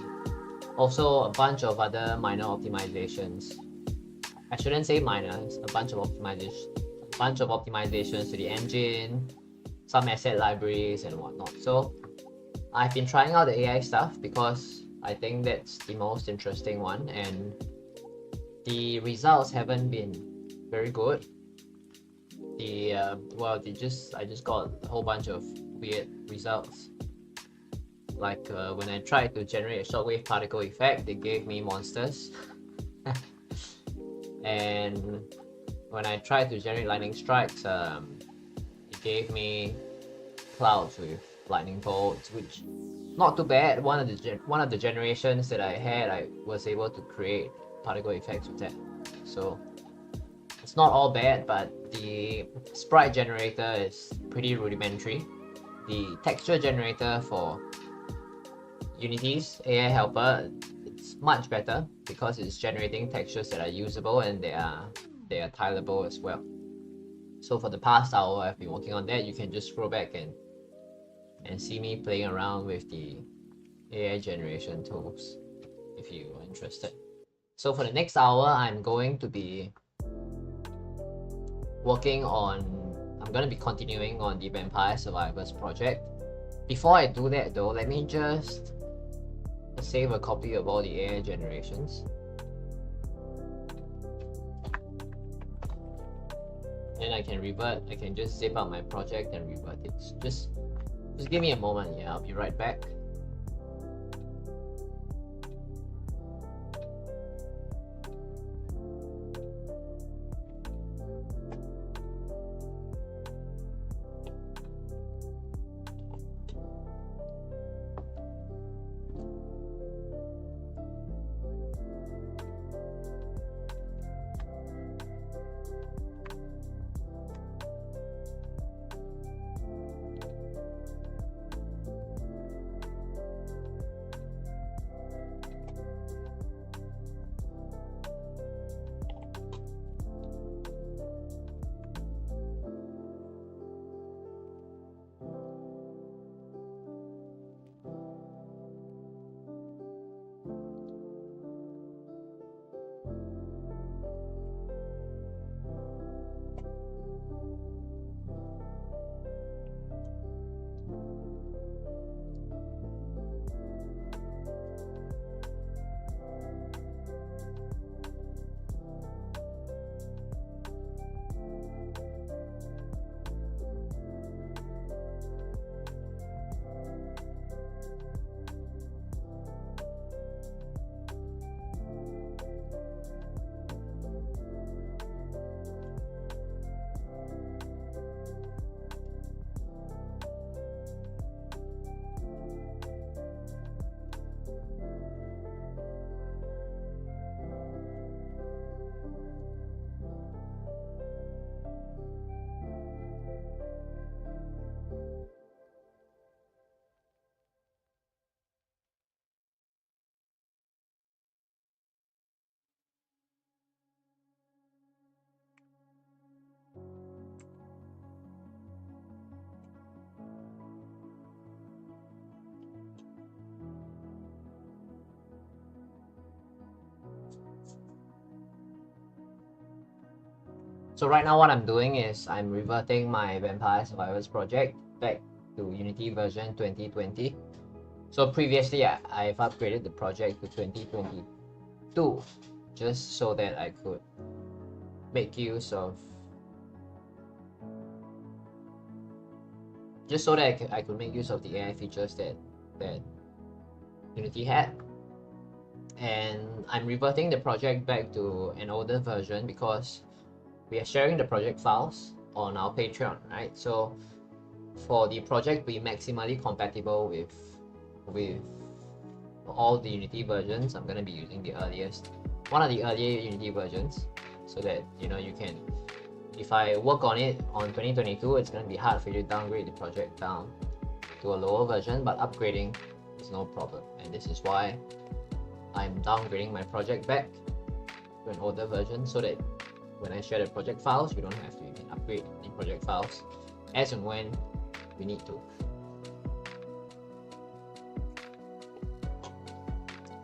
also a bunch of other minor optimizations. I shouldn't say minor, it's a bunch of optimizations to the engine, some asset libraries and whatnot. So I've been trying out the AI stuff because I think that's the most interesting one, and the results haven't been very good. I just got a whole bunch of weird results. Like when I tried to generate a shockwave particle effect, it gave me monsters. And when I tried to generate lightning strikes, it gave me clouds with lightning bolts, which not too bad. One of the generations that I had, I was able to create particle effects with that. So it's not all bad, but the sprite generator is pretty rudimentary. The texture generator for Unity's AI helper, it's much better because it's generating textures that are usable and they are tileable as well. So for the past hour, I've been working on that. You can just scroll back and see me playing around with the AI generation tools if you are interested. So for the next hour, I'm going to be continuing on the Vampire Survivors project. Before I do that though, let me just save a copy of all the AI generations. Then I can just zip out my project and revert it. So just give me a moment, yeah, I'll be right back. So right now what I'm doing is I'm reverting my Vampire Survivors project back to Unity version 2020. So previously I've upgraded the project to 2022 just so that I could make use of I could make use of the AI features that Unity had. And I'm reverting the project back to an older version because we are sharing the project files on our Patreon, right? So for the project to be maximally compatible with all the Unity versions, I'm going to be using one of the earlier Unity versions, so that you can, if I work on it on 2022, it's going to be hard for you to downgrade the project down to a lower version, but upgrading is no problem. And this is why I'm downgrading my project back to an older version, so that when I share the project files, we don't have to even upgrade the project files as and when we need to.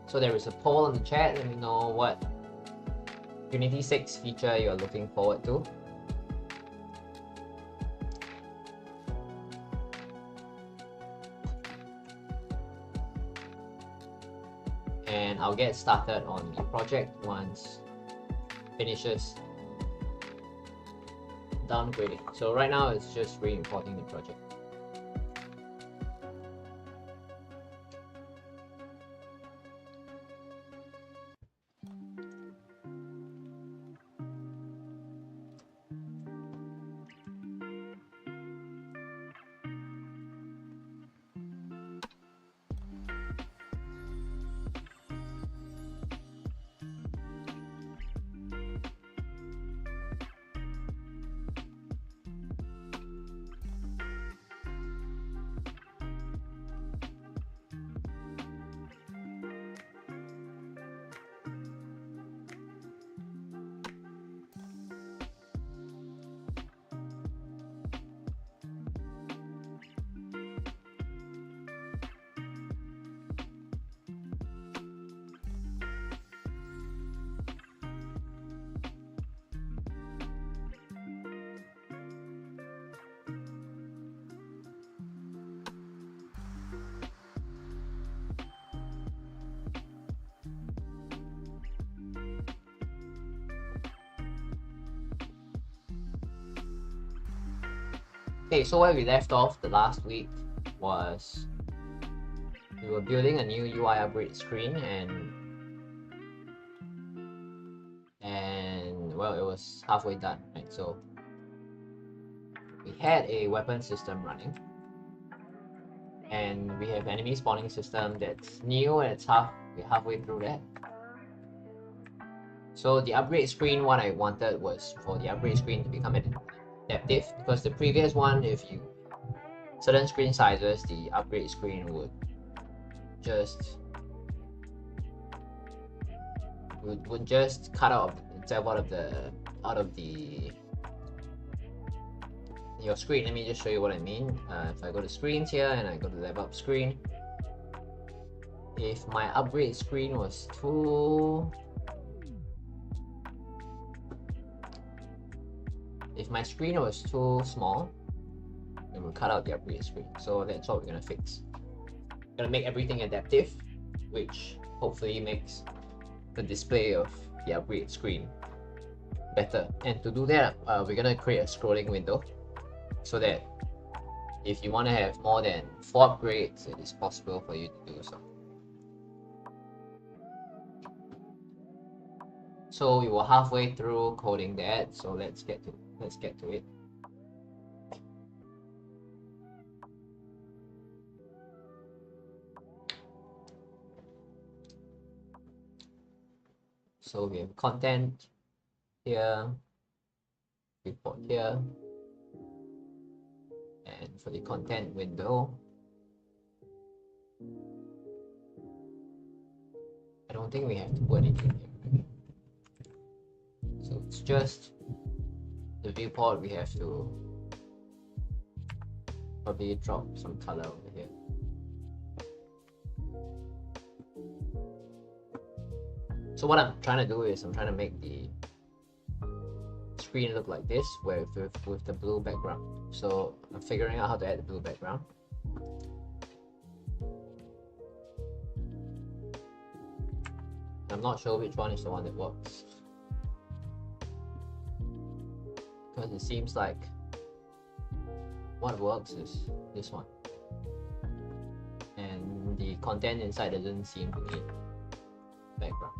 So there is a poll in the chat. Let me know what Unity 6 feature you're looking forward to. And I'll get started on the project once it finishes downgrading. So right now it's just re-importing the project. Okay, so where we left off the last week was we were building a new UI upgrade screen, and well, it was halfway done, right? So we had a weapon system running, and we have enemy spawning system that's new, and we're halfway through that. So the upgrade screen, what I wanted was for the upgrade screen to become adaptive, because the previous one, if you certain screen sizes, the upgrade screen would just cut out itself out of your screen. Let me just show you what I mean. If I go to screens here and I go to level up screen, if my upgrade screen was if my screen was too small, it will cut out the upgrade screen. So that's what we're gonna fix. We're gonna make everything adaptive, which hopefully makes the display of the upgrade screen better. And to do that, we're gonna create a scrolling window so that if you want to have more than 4 upgrades, it is possible for you to do so. So we were halfway through coding that, so let's get to it. So we have content here, report here, and for the content window, I don't think we have to put anything here. So it's just the viewport. We have to probably drop some color over here. So what I'm trying to do is I'm trying to make the screen look like this with the blue background. So I'm figuring out how to add the blue background. I'm not sure which one is the one that works, because it seems like what works is this one, and the content inside doesn't seem to need background.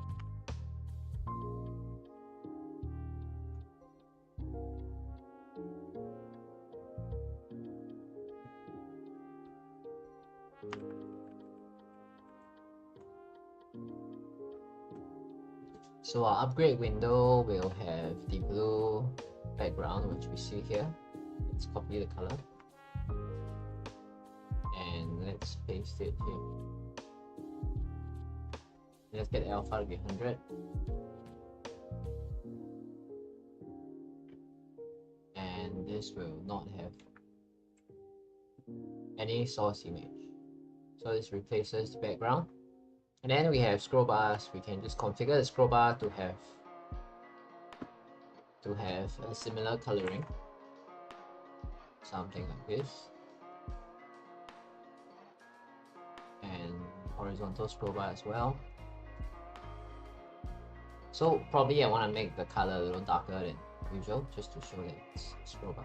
So our upgrade window will have the blue background, which we see here. Let's copy the color and let's paste it here. Let's get alpha to be 100. And this will not have any source image. So this replaces the background. And then we have scroll bars. We can just configure the scroll bar to have a similar coloring, something like this, and horizontal scroll bar as well. So probably I want to make the color a little darker than usual, just to show that it's a scroll bar.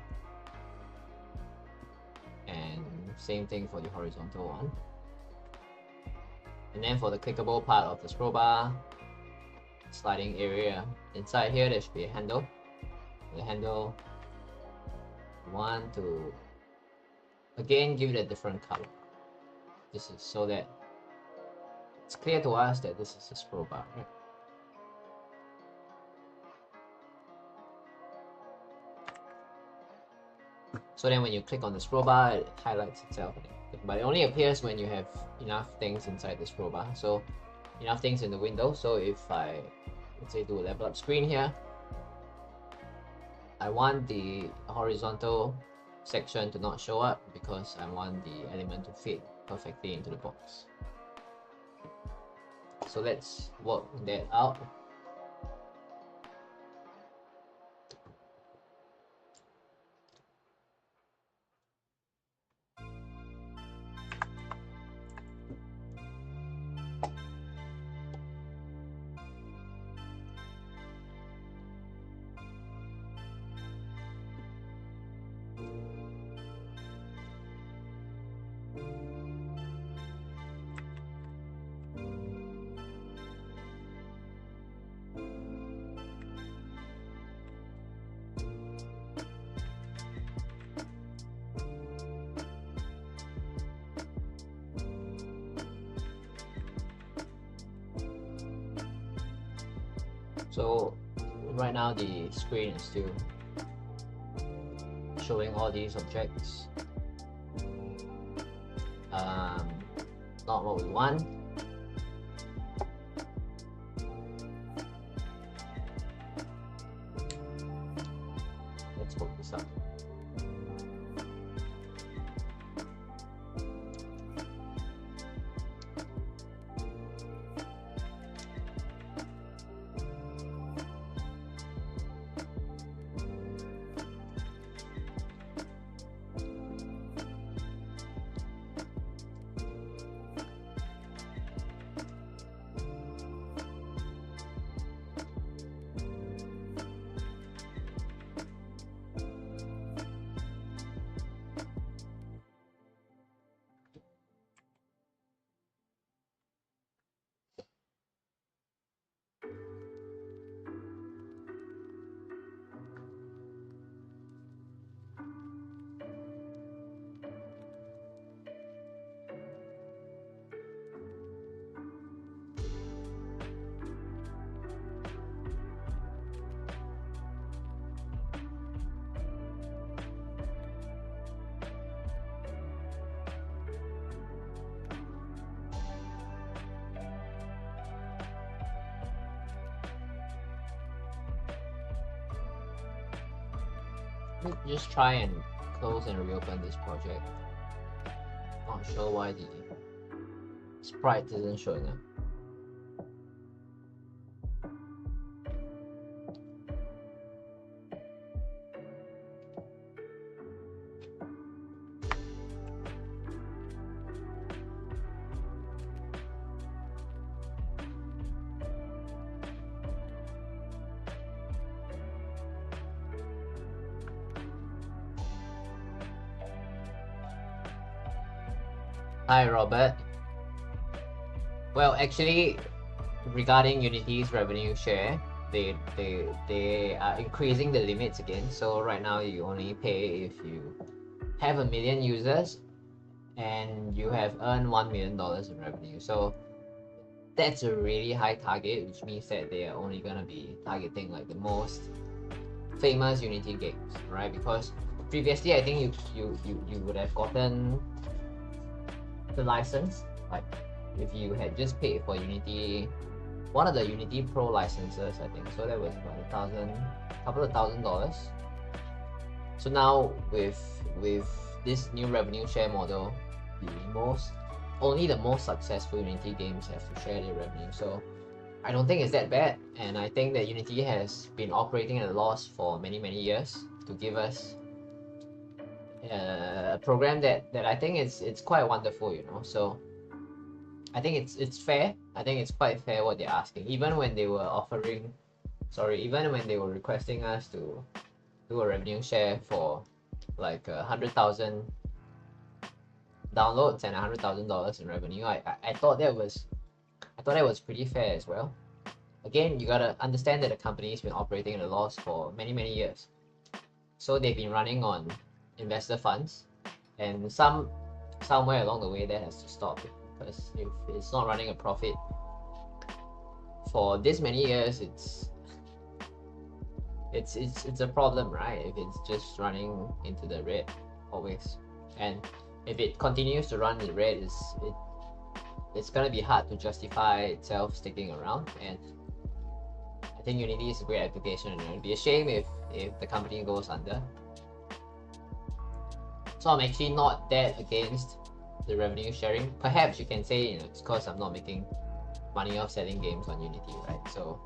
And same thing for the horizontal one. And then for the clickable part of the scroll bar, sliding area, inside here there should be a handle. The handle, we want to again give it a different color. This is so that it's clear to us that this is a scroll bar, right? So then when you click on the scroll bar, it highlights itself. But it only appears when you have enough things inside the scroll bar. So enough things in the window. So if I, let's say, do a level up screen here, I want the horizontal section to not show up because I want the element to fit perfectly into the box. So let's work that out. So right now the screen is still showing all these objects. Not what we want. Let's work this out. Just try and close and reopen this project. Not sure why the sprite isn't showing up. Hi, Robert. Well, actually, regarding Unity's revenue share, they are increasing the limits again. So right now you only pay if you have 1 million users and you have earned $1 million in revenue. So that's a really high target, which means that they are only gonna be targeting like the most famous Unity games, right? Because previously I think you would have gotten the license, like if you had just paid for Unity, one of the Unity Pro licenses, I think. So that was about couple of $1,000. So now with this new revenue share model, only the most successful Unity games have to share their revenue. So I don't think it's that bad, and I think that Unity has been operating at a loss for many years to give us a program that I think it's quite wonderful, you know. So I think it's fair. I think it's quite fair what they're asking. Even when they were requesting us to do a revenue share for like 100,000 downloads and $100,000 in revenue, I thought that was pretty fair as well. Again, you gotta understand that the company's been operating at a loss for many years. So they've been running on investor funds, and somewhere along the way that has to stop, because if it's not running a profit for this many years, it's a problem, right? If it's just running into the red always, and if it continues to run in the red, it's gonna be hard to justify itself sticking around. And I think Unity is a great application, and it'd be a shame if the company goes under. So I'm actually not that against the revenue sharing. Perhaps you can say, you know, it's because I'm not making money off selling games on Unity, right? So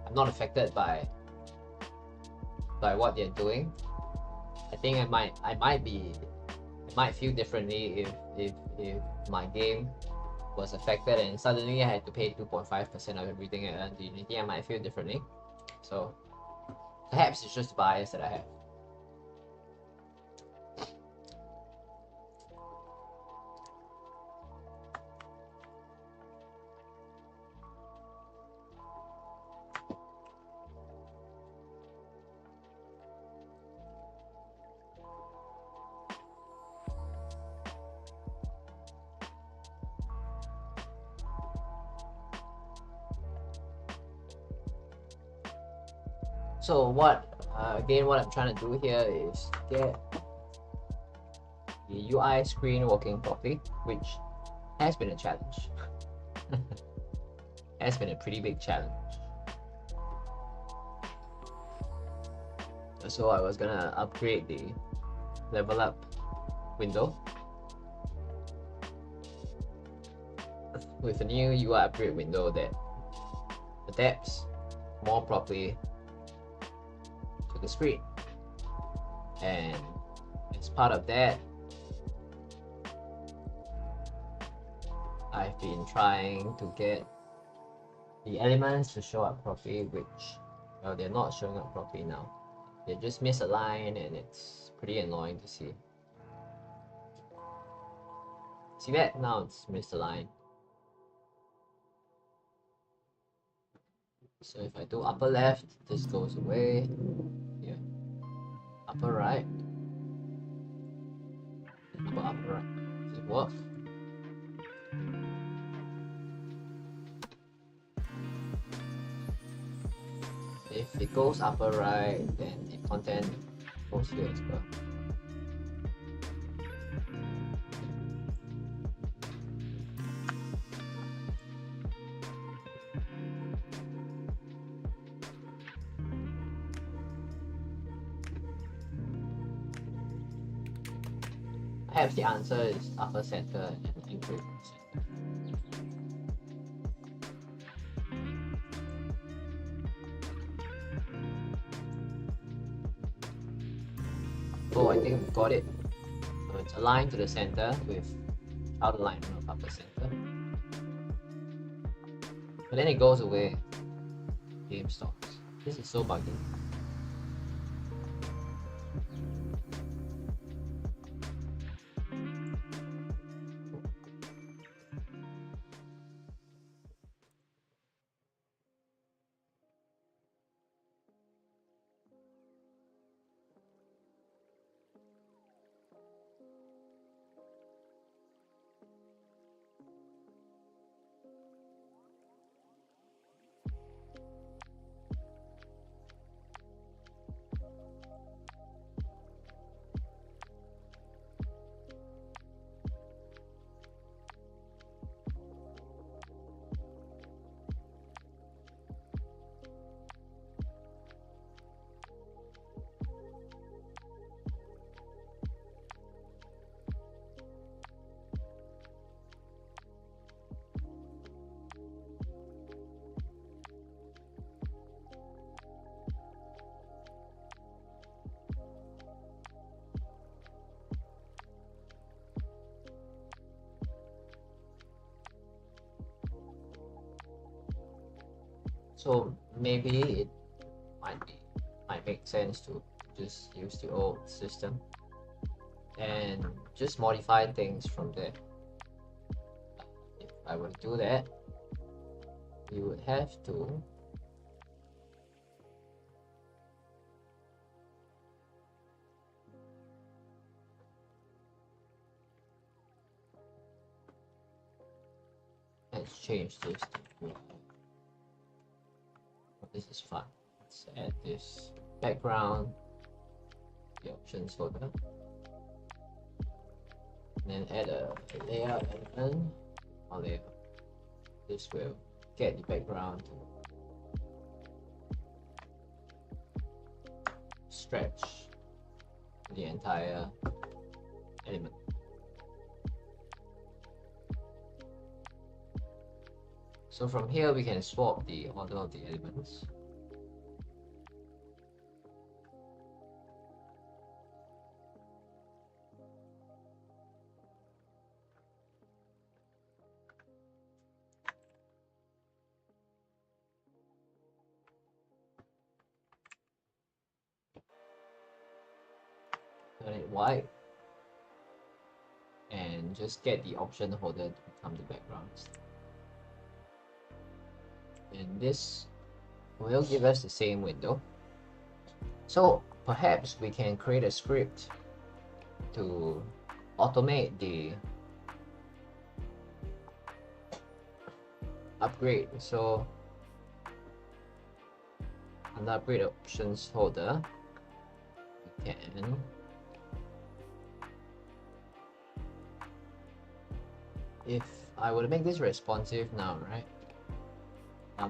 I'm not affected by what they're doing. I think I might feel differently if my game was affected and suddenly I had to pay 2.5% of everything I earned to Unity. I might feel differently. So perhaps it's just bias that I have. So what I'm trying to do here is get the UI screen working properly, which has been a challenge. Has been a pretty big challenge. So I was gonna upgrade the level up window with a new UI upgrade window that adapts more properly to the screen. And as part of that, I've been trying to get the elements to show up properly, which, well, they're not showing up properly now. They're just misaligned, and it's pretty annoying to see. See that? Now it's misaligned. So if I do upper left, this goes away. Here. Upper right. Upper right. Does it work? If it goes upper right, then the content goes here as well. Perhaps the answer is upper center and include center. Oh, I think we got it. So it's aligned to the center with outer alignment of upper center. But then it goes away. Game stops. This is so buggy. So maybe it might make sense to just use the old system and just modify things from there. If I were to do that, we would have to let's change this to this is fine. Let's add this background, the options folder, and then add a layout element or layout. This will get the background to stretch the entire element. So from here we can swap the order of the elements. Turn it white and just get the option holder to become the background. And this will give us the same window. So perhaps we can create a script to automate the upgrade. So on the upgrade options folder, we can if I were to make this responsive now, right?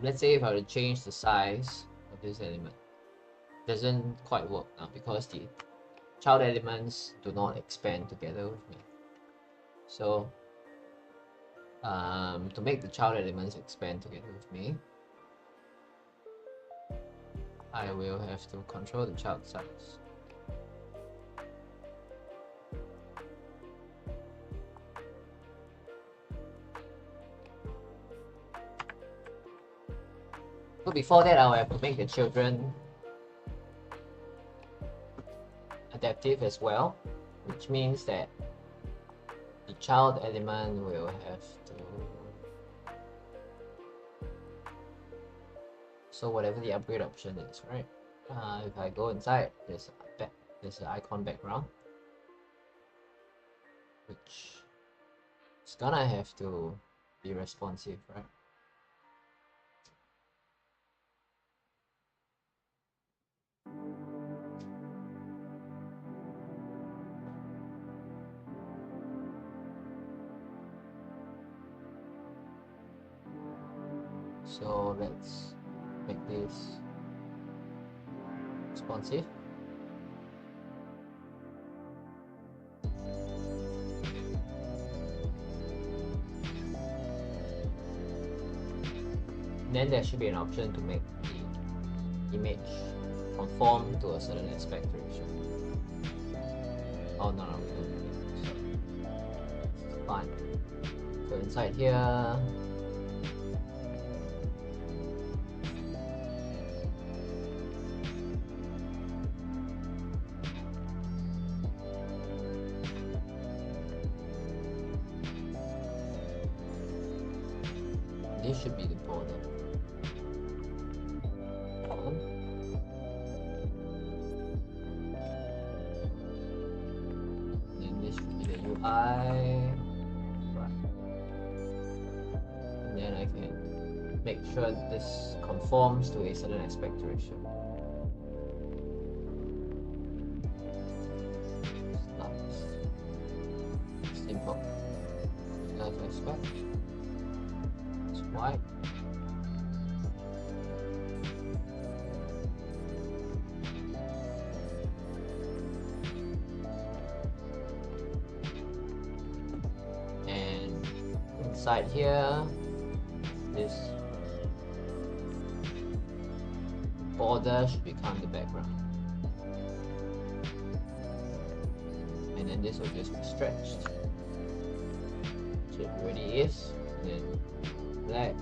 Let's say if I were to change the size of this element, it doesn't quite work now because the child elements do not expand together with me. So to make the child elements expand together with me, I will have to control the child size. So before that, I'll have to make the children adaptive as well, which means that the child element will have to, so whatever the upgrade option is, right? If I go inside, there's an icon background, which is gonna have to be responsive, right? So let's make this responsive. Then there should be an option to make the image conform to a certain aspect ratio. Oh no, we don't need it. So it's fine. So inside here, this should be the border. Then this should be the UI. Right. And then I can make sure this conforms to a certain aspect ratio. Simple. Left aspect. It's white. And inside here, this border should become the background. And then this will just be stretched. So it already is. And then black.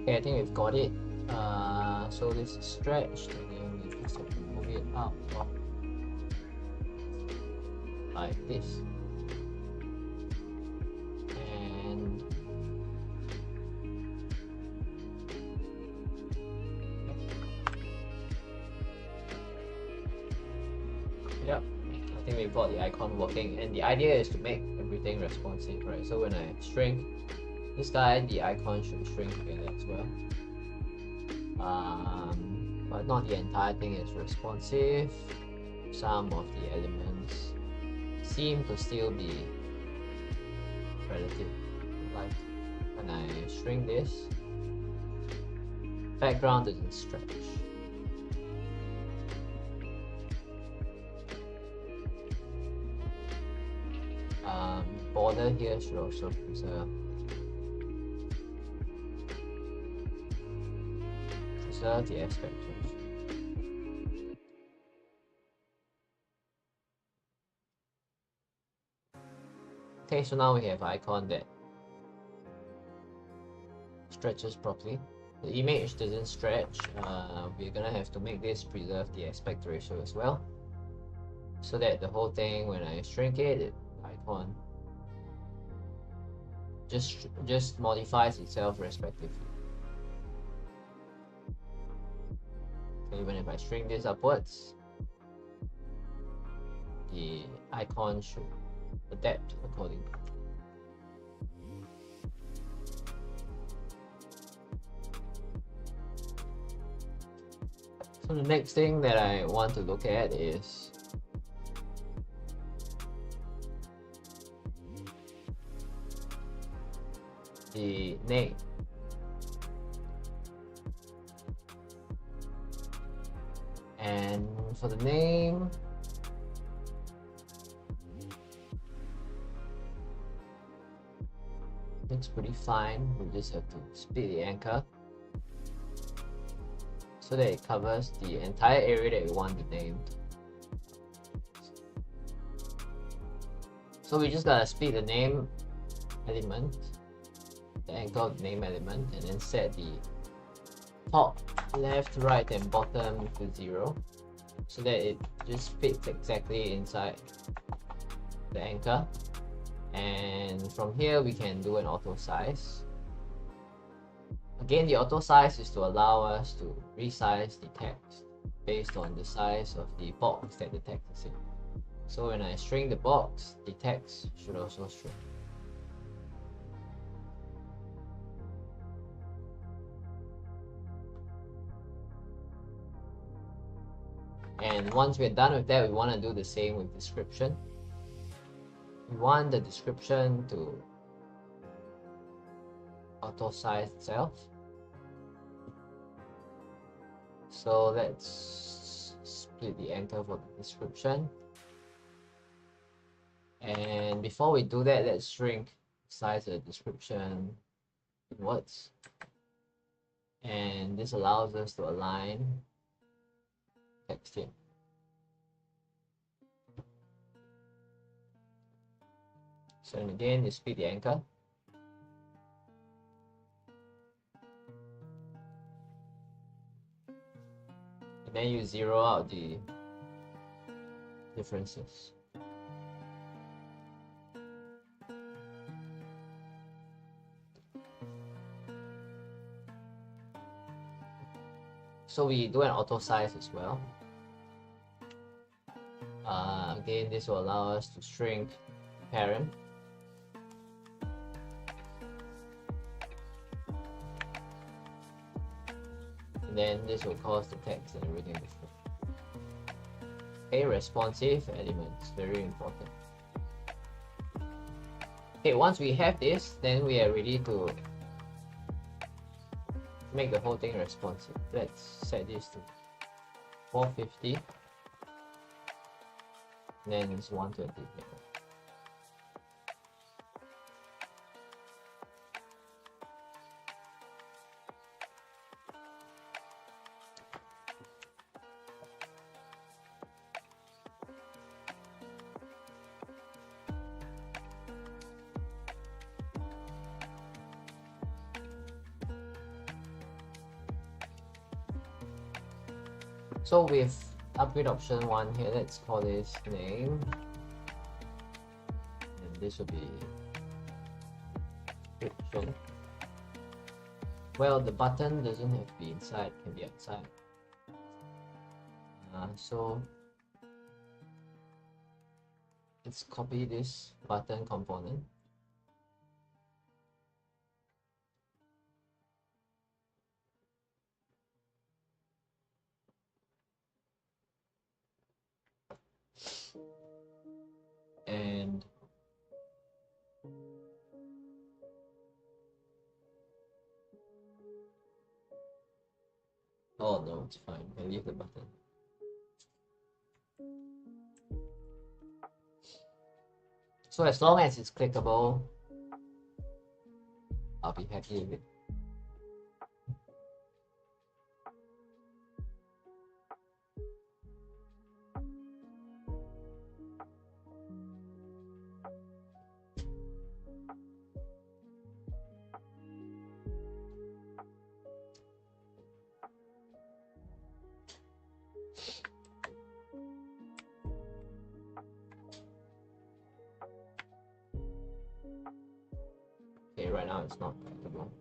Okay, I think we've got it. So this is stretched, and then we just have to move it up like this. And yep, I think we've got the icon working, and the idea is to make everything responsive, right? So when I shrink this guy, the icon should shrink together as well. But not the entire thing is responsive. Some of the elements seem to still be relative. Like when I shrink this, background doesn't stretch. Border here should also preserve the aspect ratio. Okay, so now we have icon that stretches properly. The image doesn't stretch. We're gonna have to make this preserve the aspect ratio as well, so that the whole thing, when I shrink it, icon just modifies itself respectively. So even if I string this upwards, the icon should adapt accordingly. So the next thing that I want to look at is the name. And for the name, looks pretty fine. We just have to split the anchor so that it covers the entire area that we want the name to. So we just gotta split the name element, the anchor of the name element, and then set the top, left, right, and bottom to 0 so that it just fits exactly inside the anchor. And from here we can do an auto size. Again, the auto size is to allow us to resize the text based on the size of the box that the text is in. So when I string the box, the text should also string. And once we're done with that, we want to do the same with description. We want the description to auto size itself. So let's split the anchor for the description. And before we do that, let's shrink the size of the description inwards. And this allows us to align text here. So again, you split the anchor. And then you zero out the differences. So we do an auto size as well. Again, this will allow us to shrink parent. And then this will cause the text and everything different. Okay, responsive elements, very important. Okay, once we have this, then we are ready to make the whole thing responsive. Let's set this to 450. And then it's 120. So with upgrade option 1 here, let's call this name, and this will be description. Well, the button doesn't have to be inside, it can be outside. So let's copy this button component. And oh no, it's fine. I'll leave the button. So as long as it's clickable, I'll be happy with it. right now it's not compatible.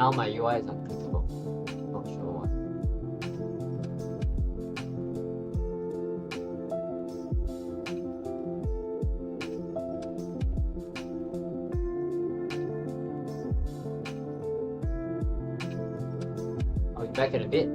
Now my UI is unclickable. Not sure why. I'll be back in a bit.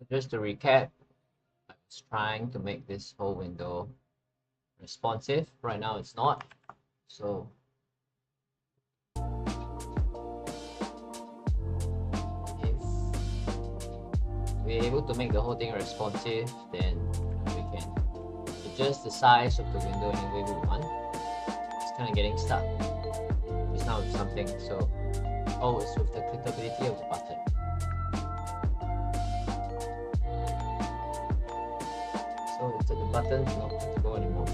Just to recap, I was trying to make this whole window responsive. Right now it's not. So if we're able to make the whole thing responsive, then we can adjust the size of the window any way we want. It's kind of getting stuck just now with something, so it's with the clickability of the button. So if the button's not clickable anymore,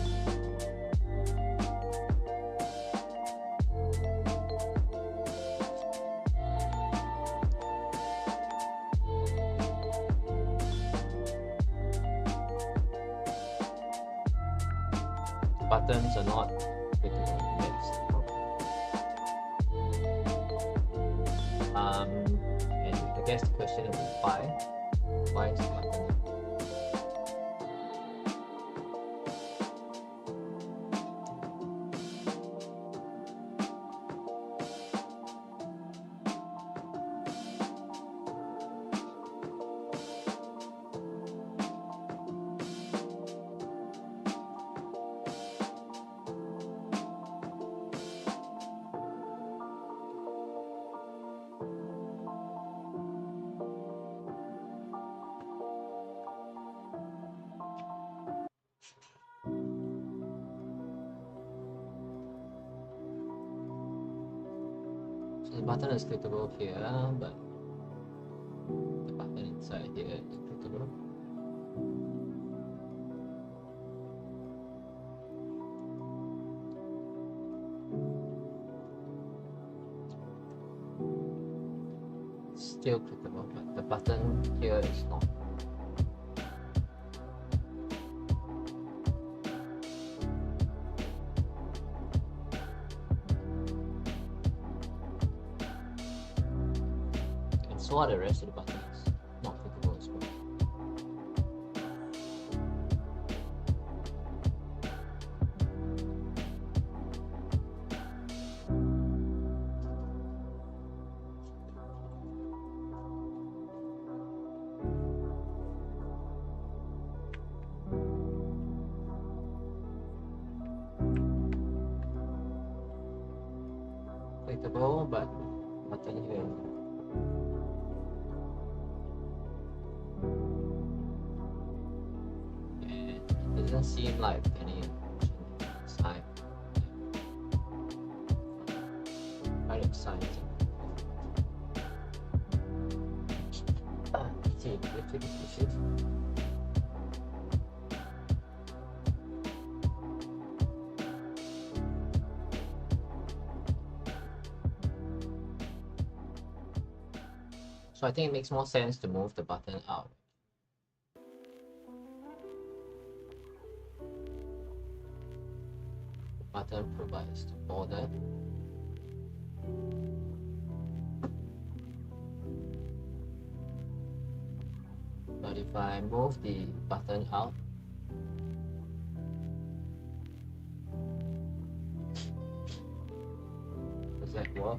buttons are not clickable. And I guess the question is why? Why is the button? So the button is clickable here, but the button inside here is clickable. It's still clickable, but the button here is not. So are the rest of the buttons not clickable as well. Clickable, but button here. Doesn't seem like any side. Right side. See, let's take a shift. So I think it makes more sense to move the button out. Button provides the border. But if I move the button out, does that work?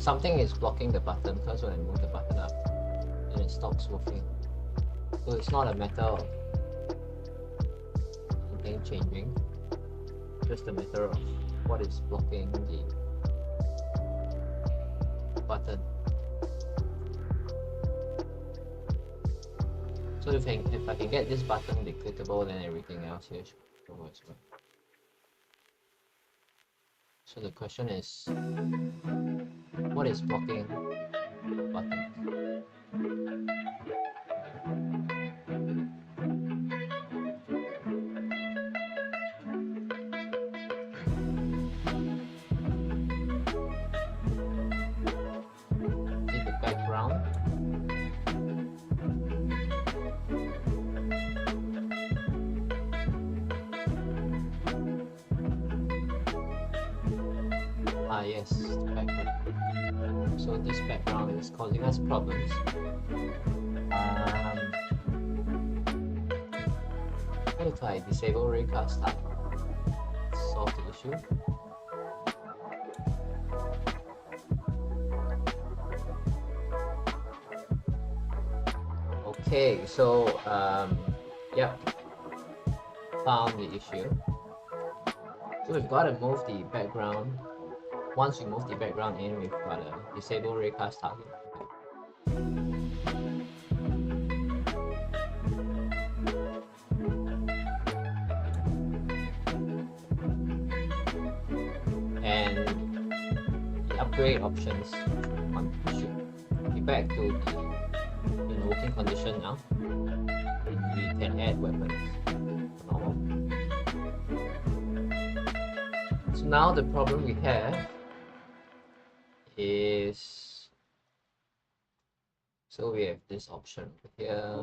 something is blocking the button, because when I move the button up, then it stops working. So it's not a matter of anything changing, just a matter of what is blocking the button. So if I can get this button clickable, then everything else here should go as well. So the question is, what is blocking the button? Is it the background? Yes, the background. So this background is causing us problems. What if I disable raycast type? Solve the issue. Okay, so yep, found the issue. So we've got to move the background. Once we move the background in, we've got to disable raycast target. And the upgrade options should be back to the working condition now. And we can add weapons. Normal. So now the problem we have is, so we have this option here.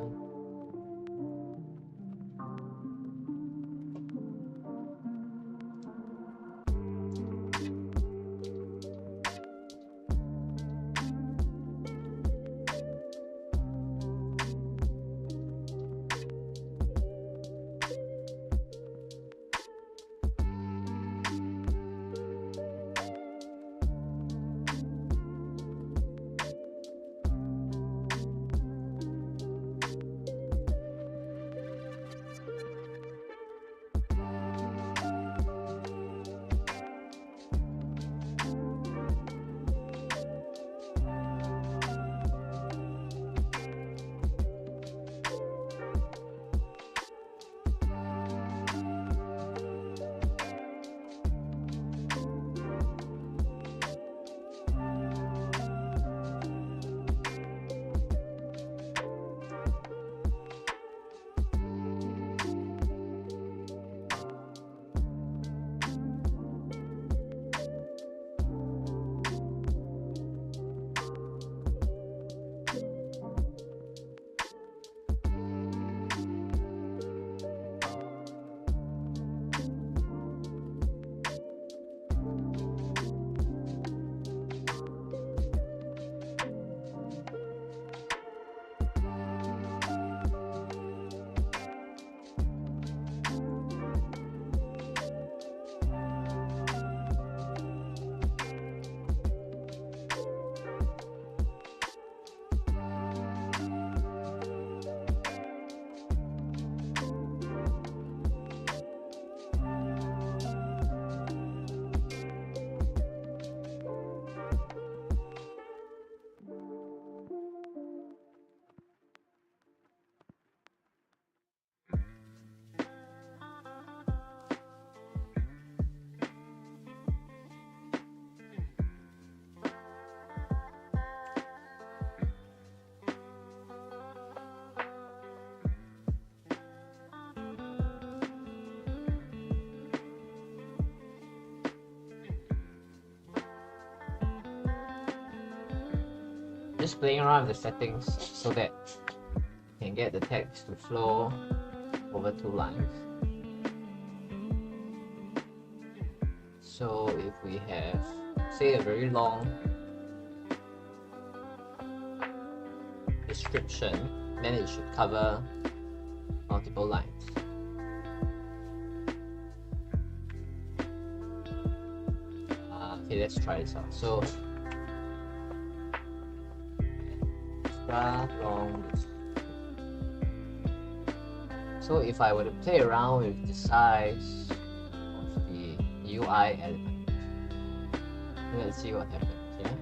Just playing around with the settings so that you can get the text to flow over two lines. So if we have, say, a very long description, then it should cover multiple lines. Okay, let's try this out. So extra long list. So if I were to play around with the size of the UI element, let's see what happens. Yeah.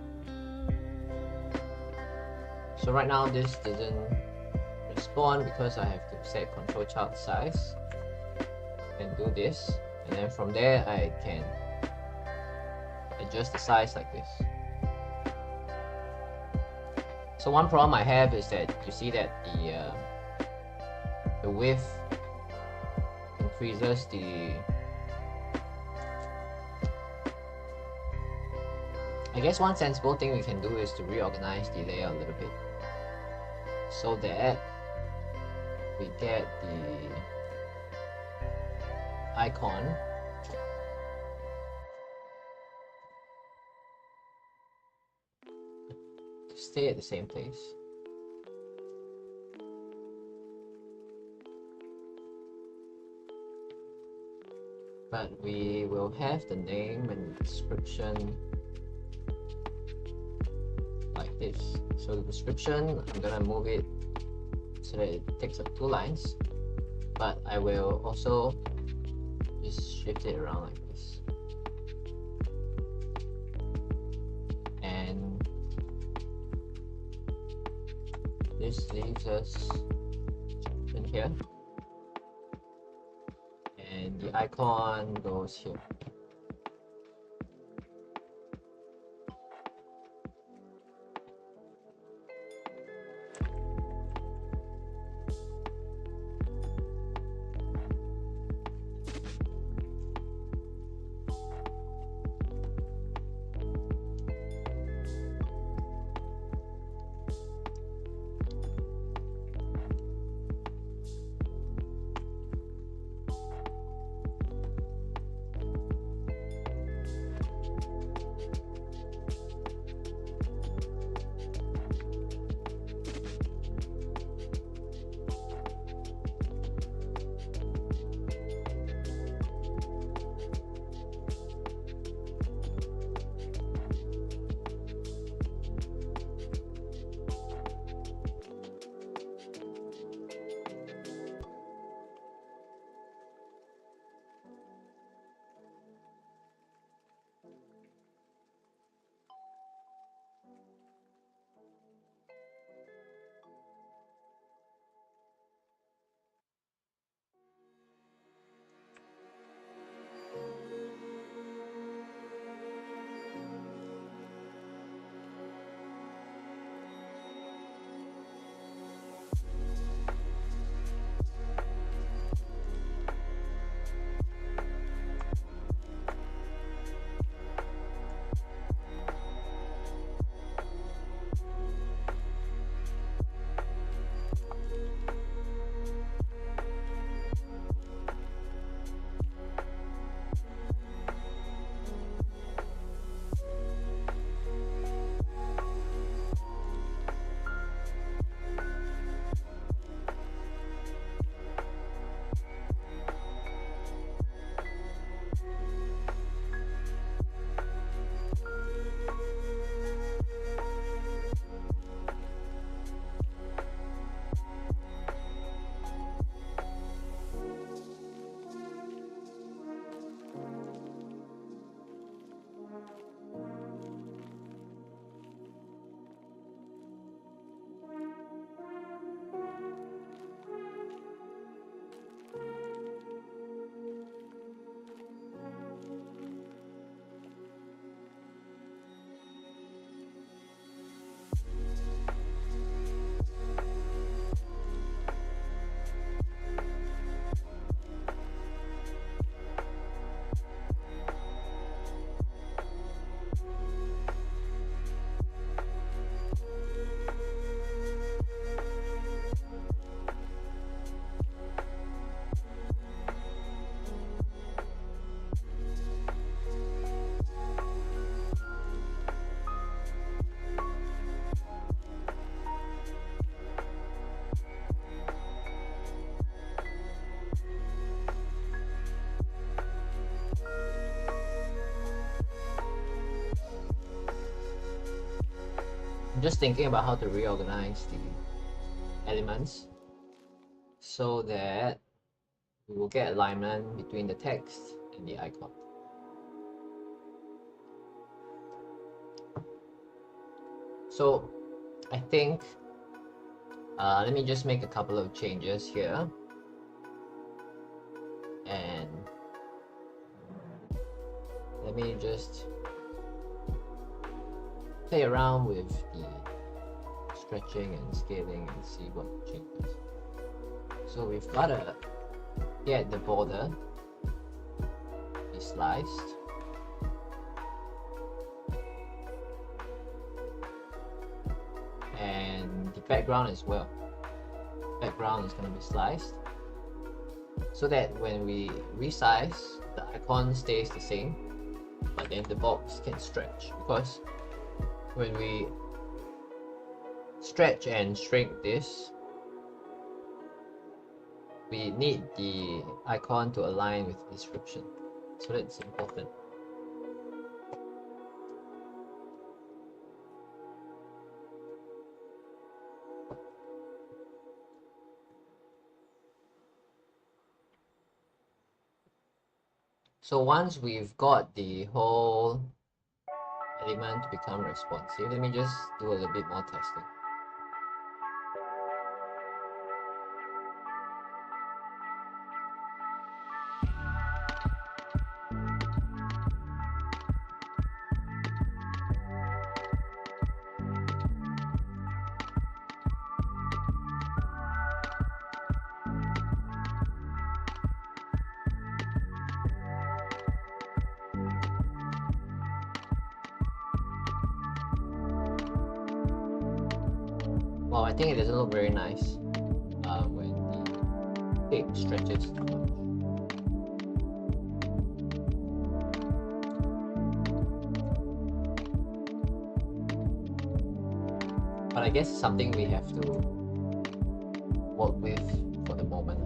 So right now this doesn't respond because I have to set control child size and do this, and then from there I can adjust the size like this. So one problem I have is that you see that the width increases I guess one sensible thing we can do is to reorganize the layout a little bit so that we get the icon to stay at the same place. But we will have the name and description like this. So the description, I'm gonna move it so that it takes up 2 lines, but I will also just shift it around like this. And this leaves us in here. And the icon goes here. I'm just thinking about how to reorganize the elements so that we will get alignment between the text and the icon. So I think let me just make a couple of changes here, and let me just play around with the stretching and scaling and see what changes. So we've got to get the border be sliced. And the background as well. Background is going to be sliced so that when we resize, the icon stays the same, but then the box can stretch, because when we stretch and shrink this, we need the icon to align with the description, so that's important. So once we've got the whole element to become responsive, let me just do a little bit more testing. Well, I think it doesn't look very nice when the tape stretches too much. But I guess it's something we have to work with for the moment.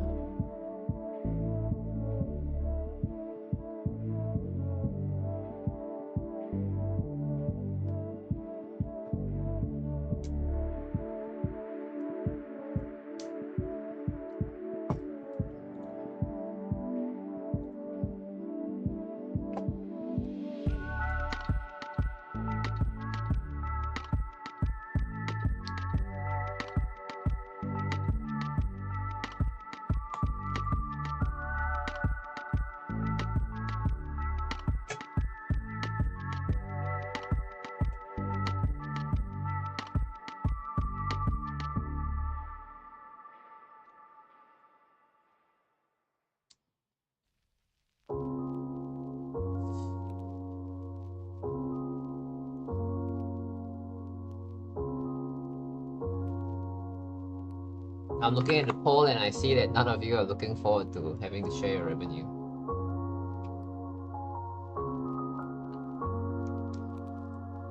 I'm looking at the poll and I see that none of you are looking forward to having to share your revenue.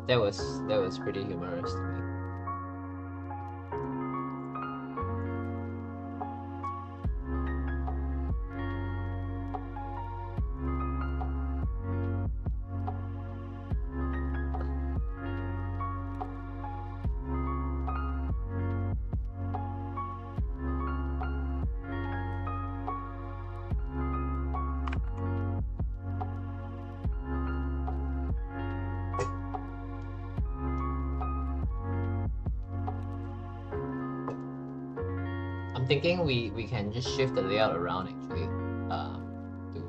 That was pretty humorous to me. I'm thinking we can just shift the layout around actually to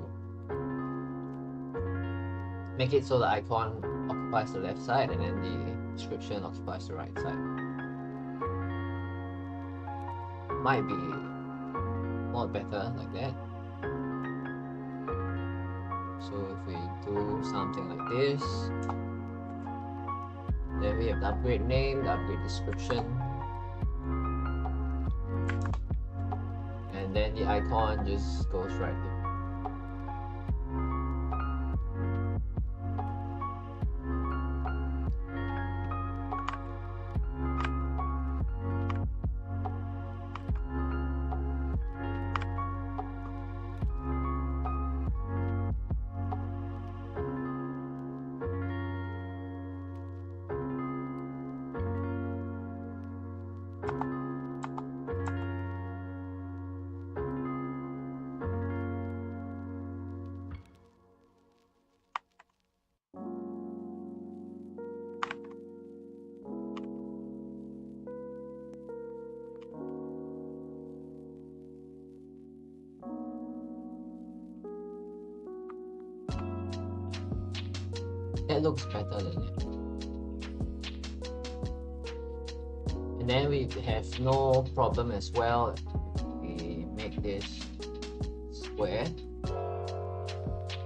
make it so the icon occupies the left side and then the description occupies the right side. Might be more better like that. So if we do something like this, then we have the upgrade name, the upgrade description, and then the icon just goes right here. That looks better than it. And then we have no problem as well. We make this square.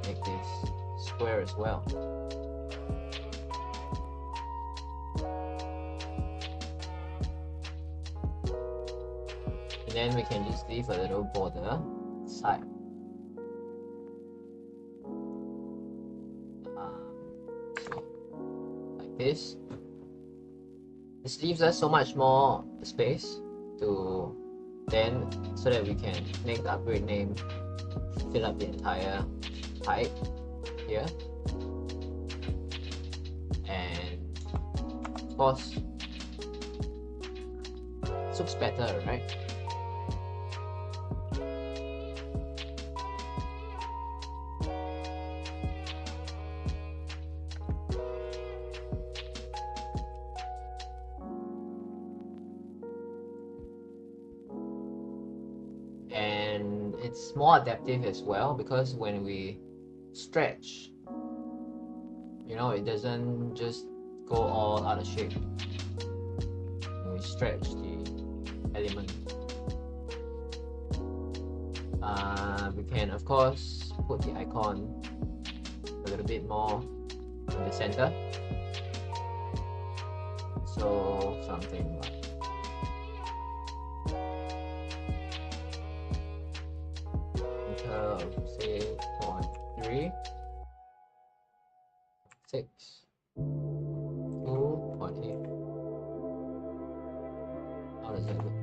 Make this square as well. And then we can just leave a little border side. So, like this. This leaves us so much more space to then, so that we can make the upgrade name fill up the entire height here. And of course, it looks better, right? And it's more adaptive as well, because when we stretch, you know, it doesn't just go all out of shape. When we stretch the element, we can of course put the icon a little bit more in the center, so something like say 0.3, 6, 2.8. How does that look?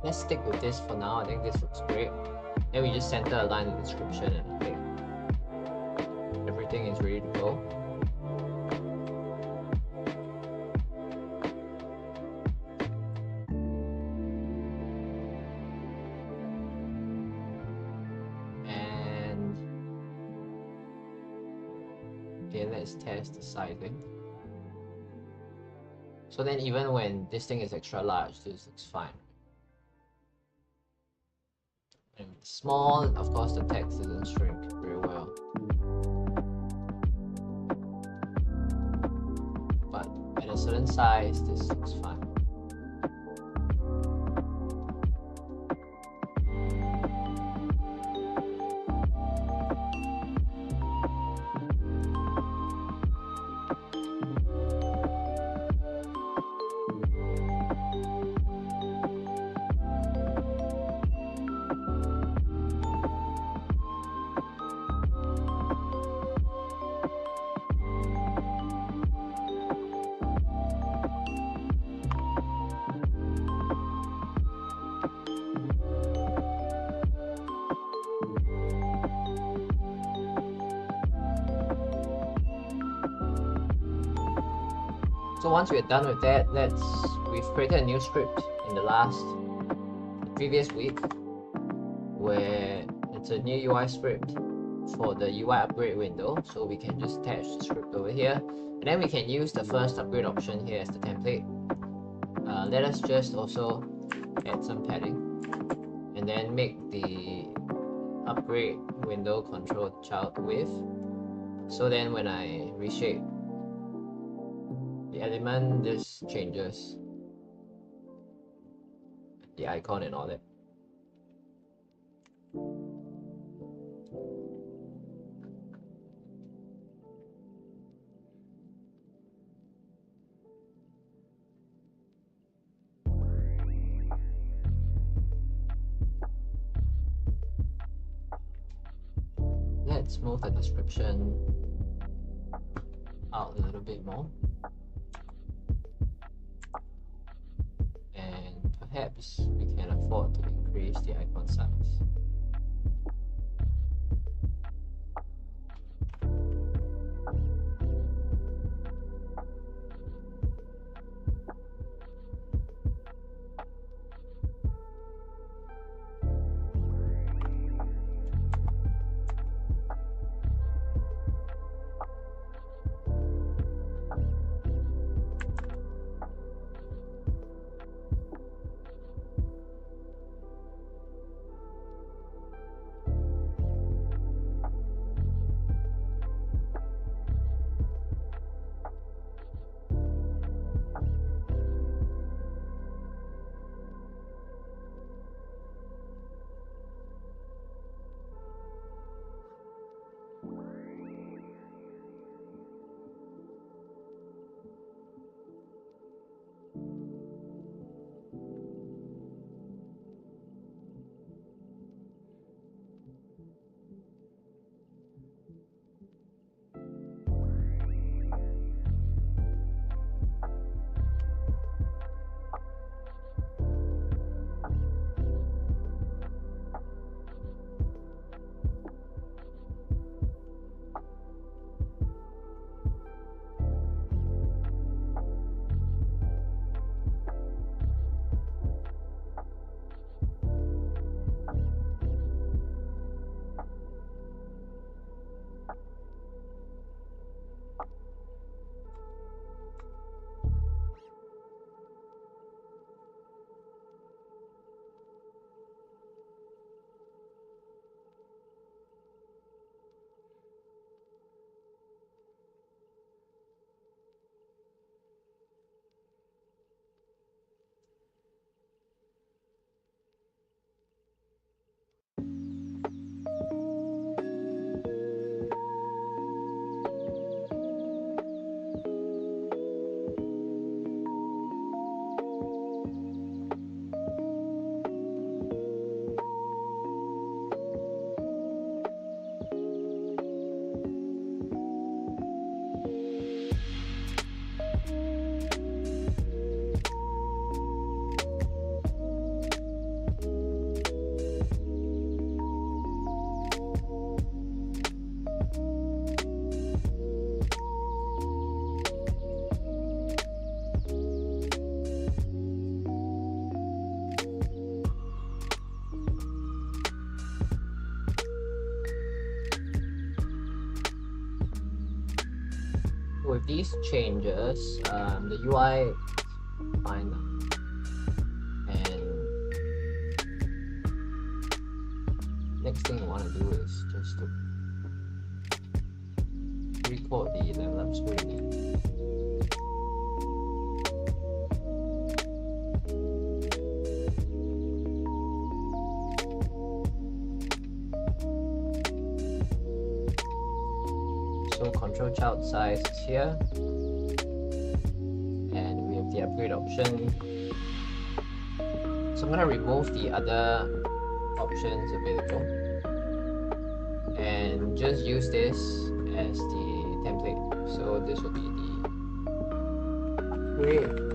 Let's stick with this for now. I think this looks great. Then we just center align the description, and I think everything is ready to go. And okay, let's test the sizing. So then even when this thing is extra large, this looks fine. And small, of course, the text doesn't shrink very well. But at a certain size, this looks fine. So once we're done with that, we've created a new script in the previous week, where it's a new UI script for the UI upgrade window. So we can just attach the script over here, and then we can use the first upgrade option here as the template. Let us just also add some padding, and then make the upgrade window control child width. So then when I reshape, the element just changes the icon and all that. Let's move the description out a little bit more. And perhaps we can afford to increase the icon size. With these changes, the UI is fine now. And next thing you want to do is just to record the level up screen. So control child size is here, and we have the upgrade option. So I'm going to remove the other options available and just use this as the template. So this will be the upgrade.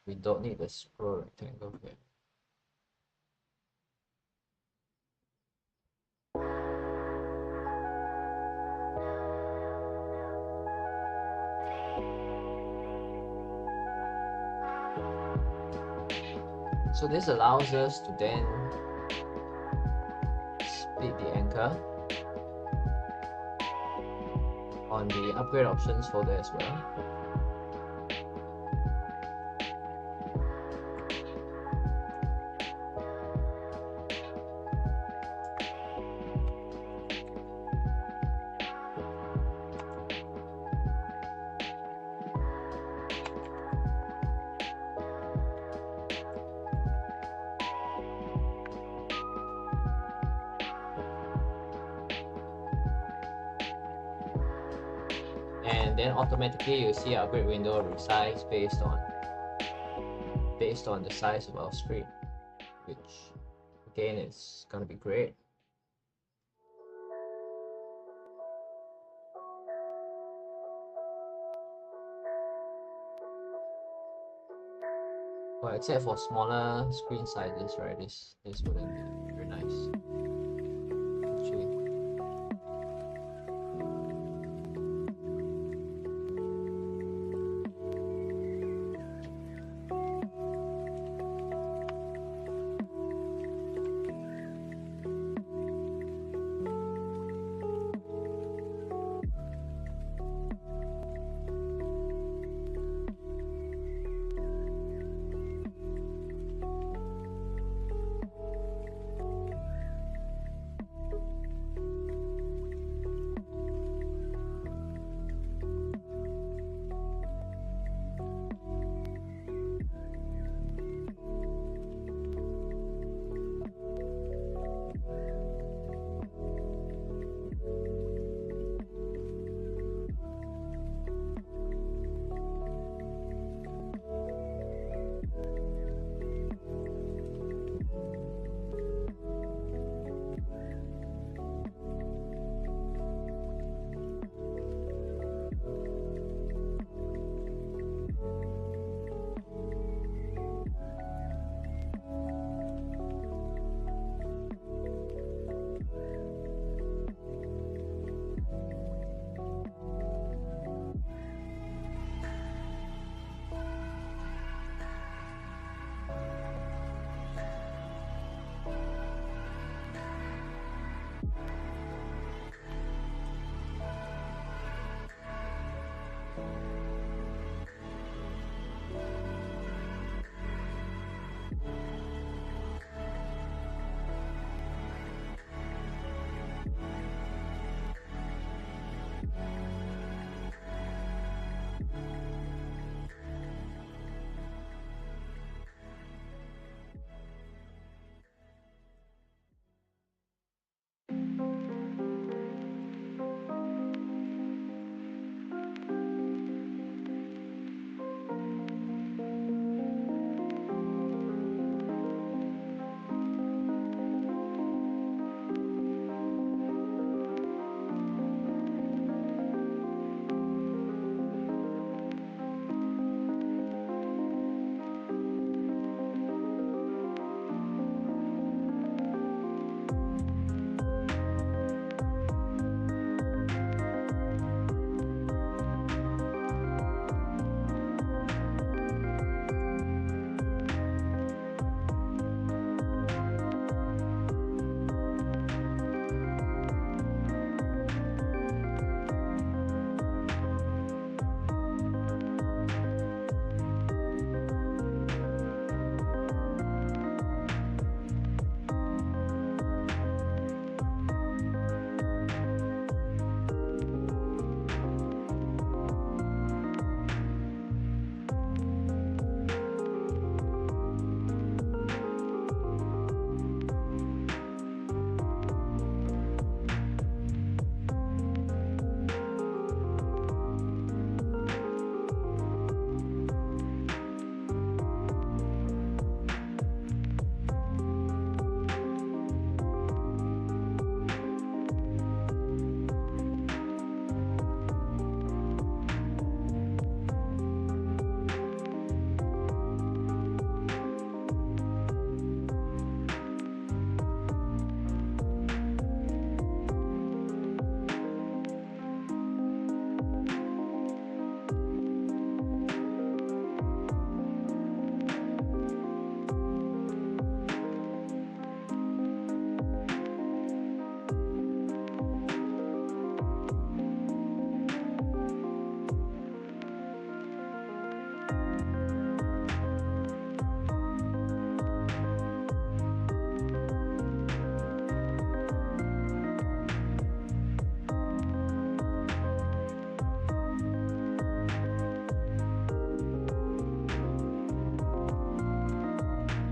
We don't need the scroll rectangle here. So this allows us to then split the anchor on the upgrade options folder as well. and then automatically you see our grid window resize based on the size of our screen, which again is gonna be great. Well, except for smaller screen sizes, right? This wouldn't be very nice. Actually.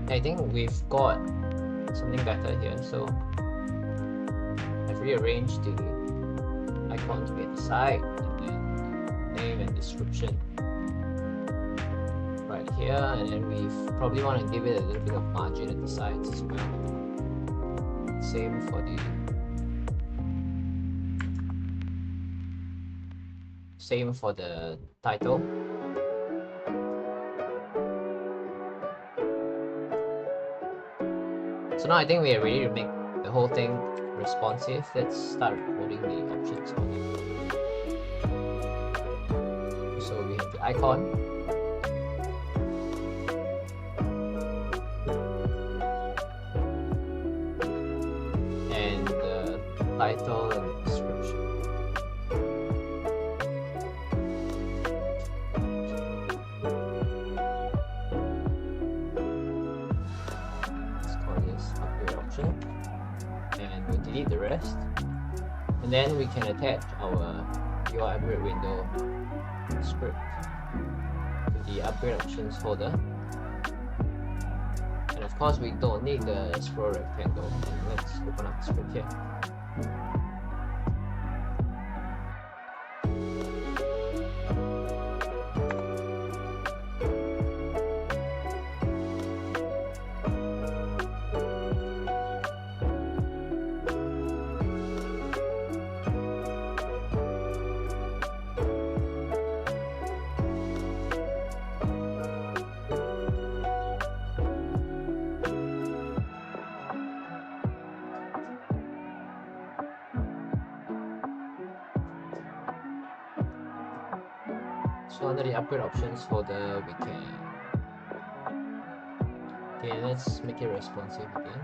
I think we've got something better here. So I've rearranged the icon to be at the side, and then name and description right here, and then we probably want to give it a little bit of margin at the sides as well. Same for the title. So now I think we are ready to make the whole thing responsive. Let's start coding the options on it. So we have the icon, and the title and description. Let's call this upgrade option, and we'll delete the rest. And then we can attach our UI upgrade window script to the upgrade options folder. And of course, we don't need the scroll rectangle. And let's open up the script here. So under the upgrade options folder, we can, okay, let's make it responsive again.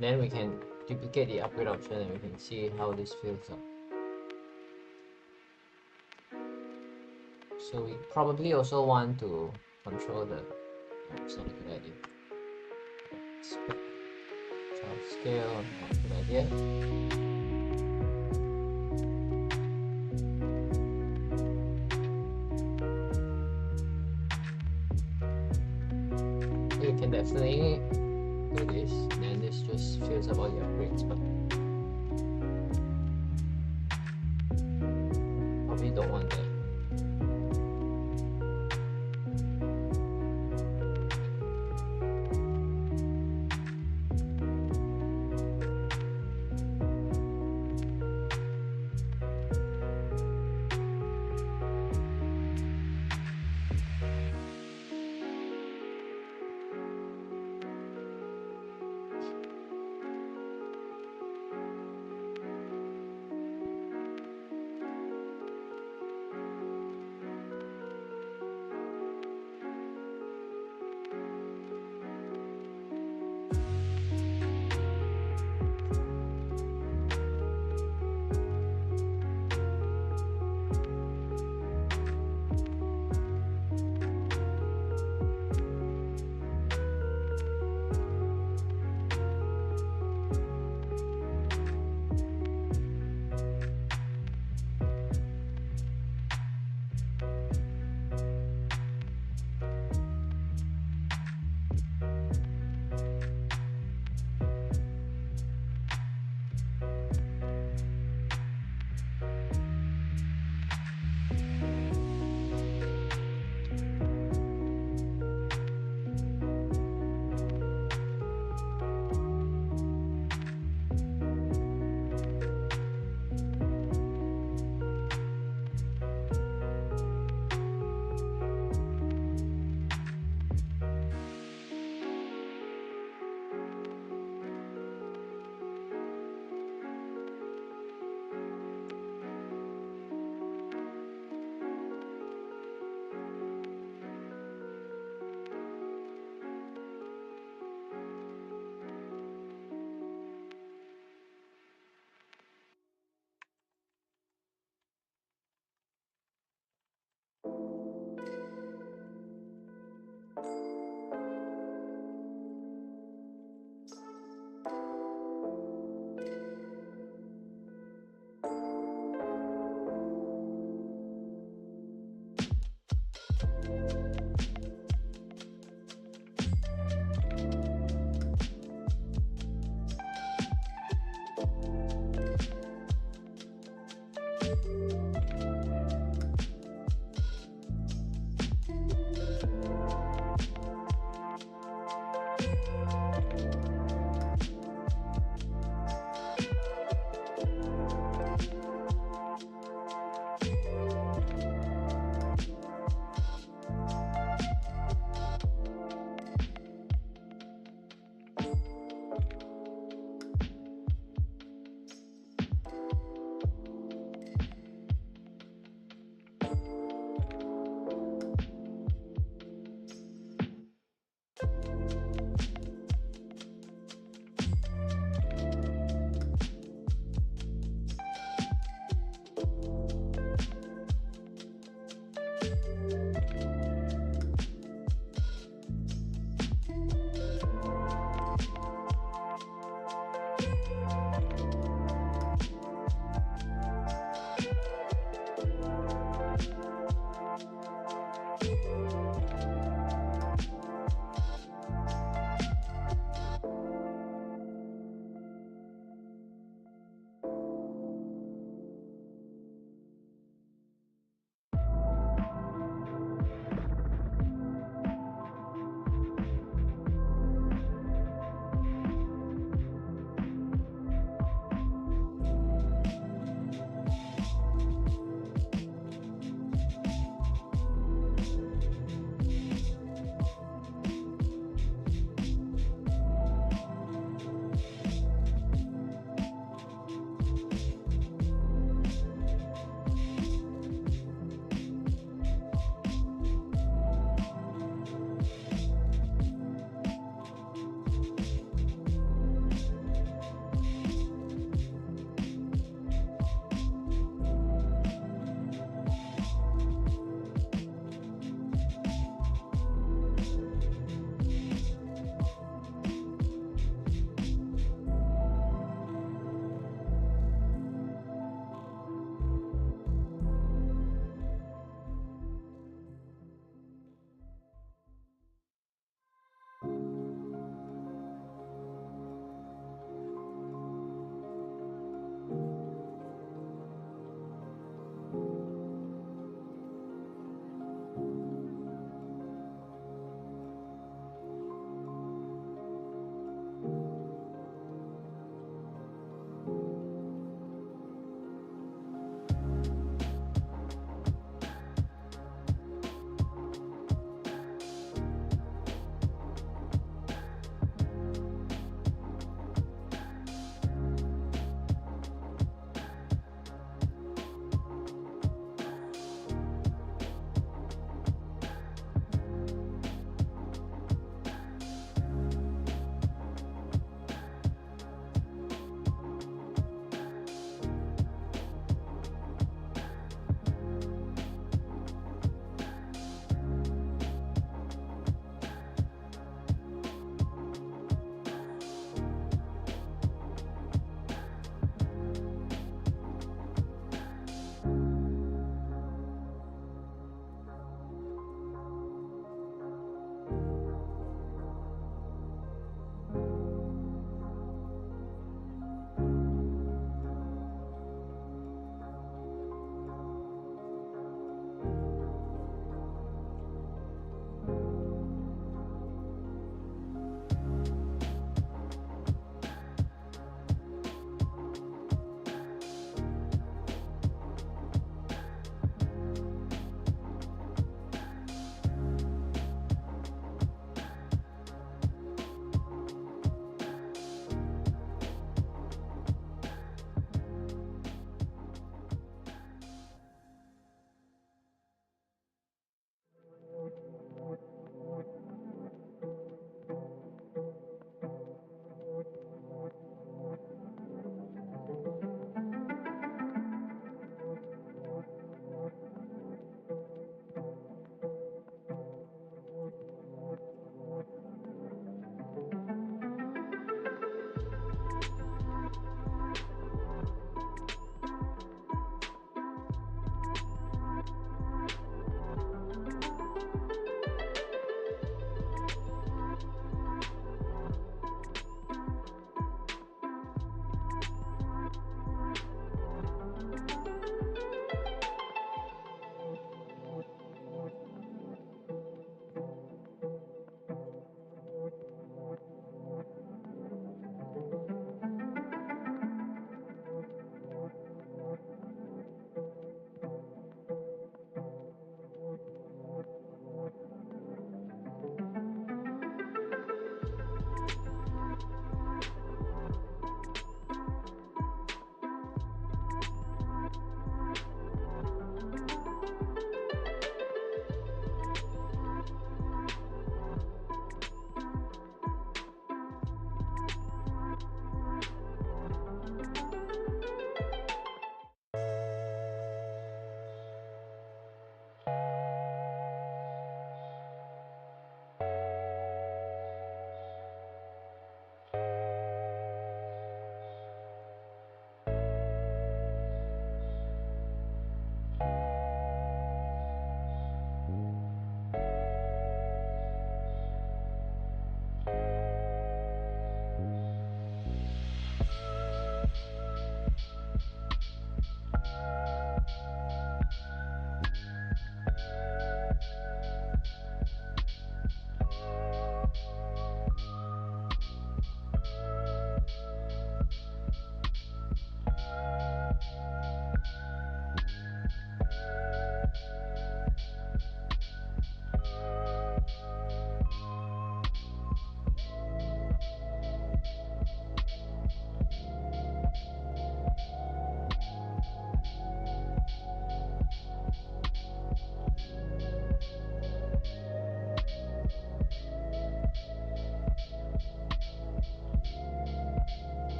Then we can duplicate the upgrade option and we can see how this fills up. So we probably also want to control the, it's not a good idea. Child scale, not a good idea. You can definitely do this, and then this just fills up all your upgrades, but probably don't want that.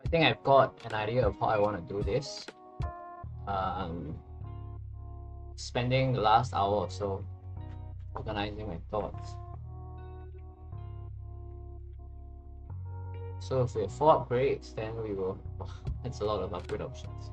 I think I've got an idea of how I want to do this. Spending the last hour or so organizing my thoughts. So if we have 4 upgrades, then we will. Oh, that's a lot of upgrade options.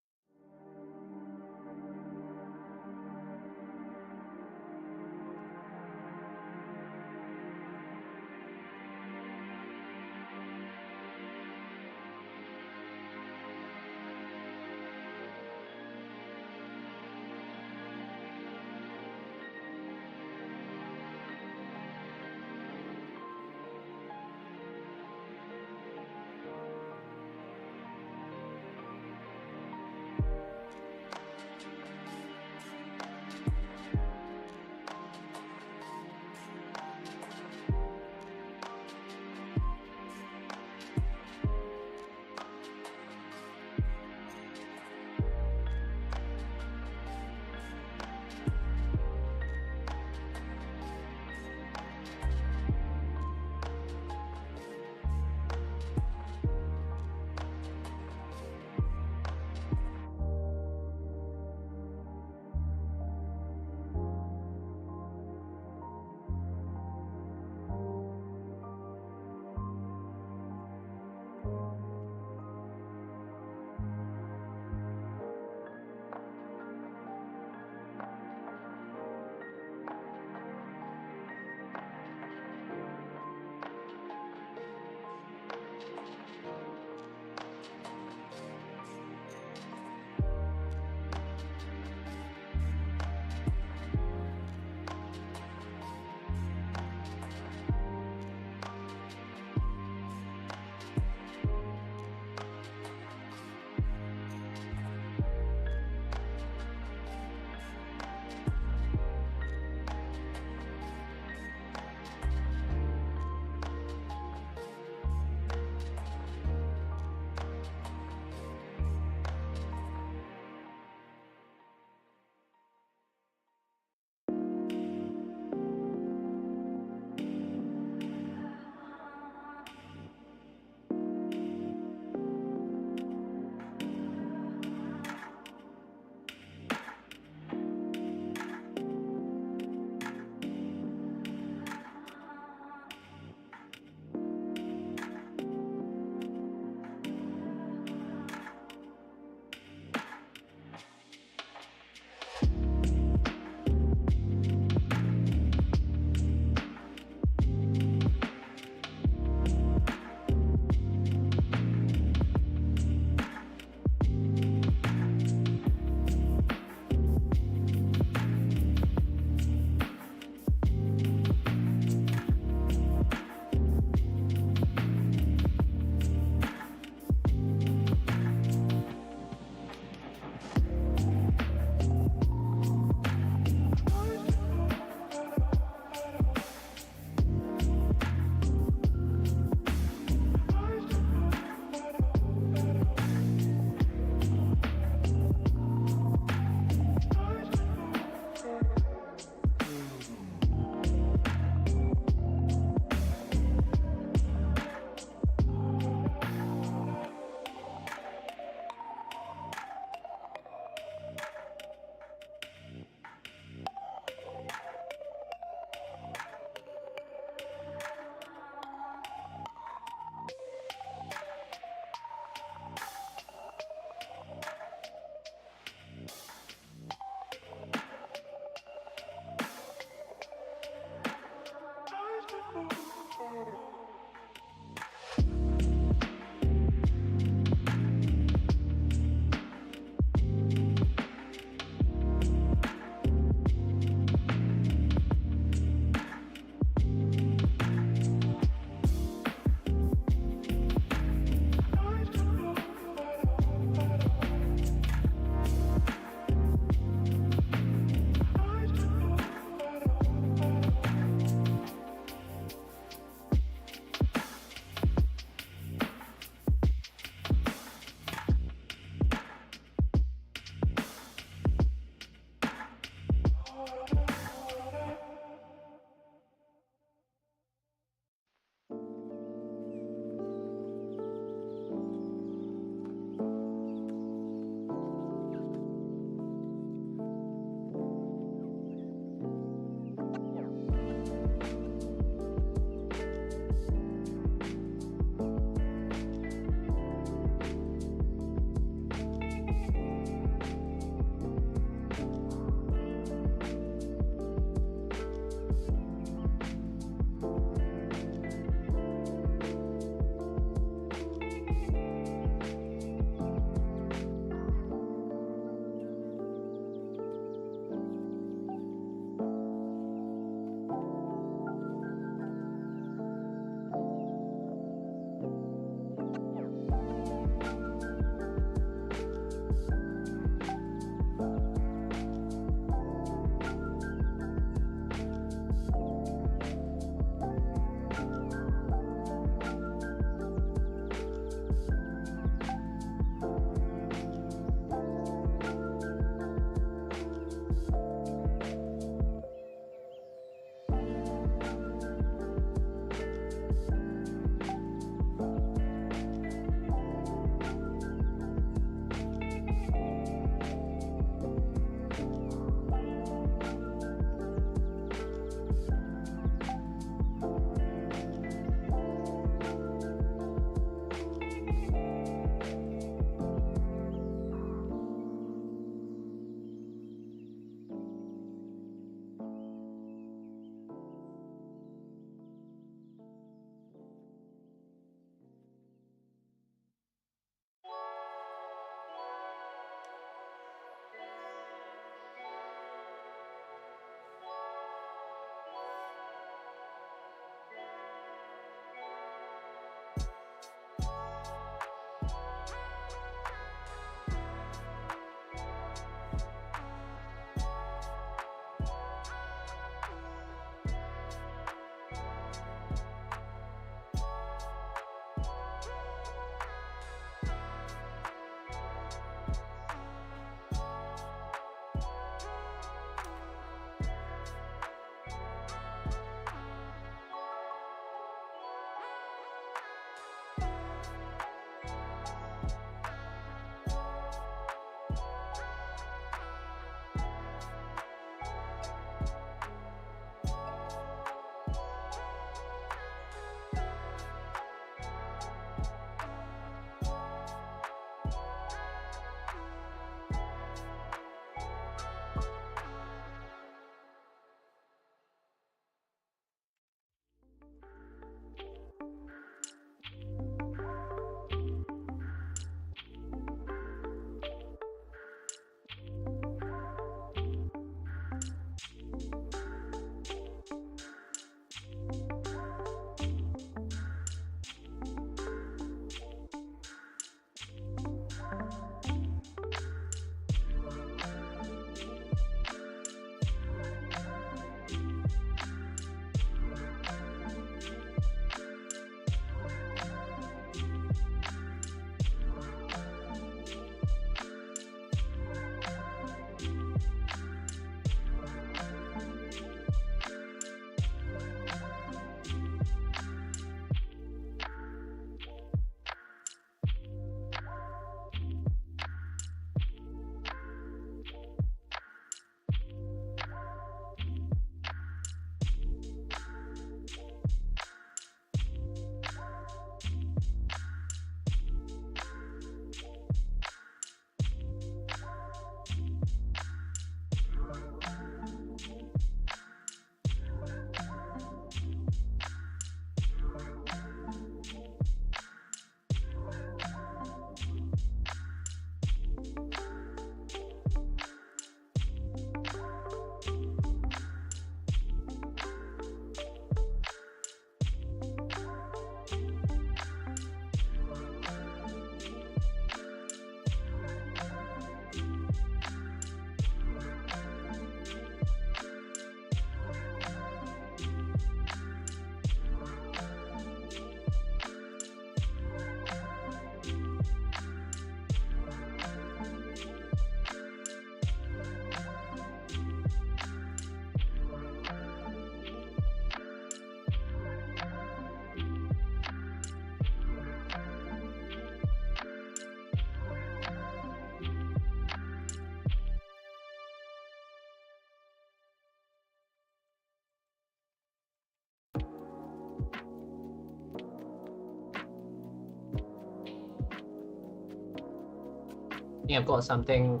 I think I've got something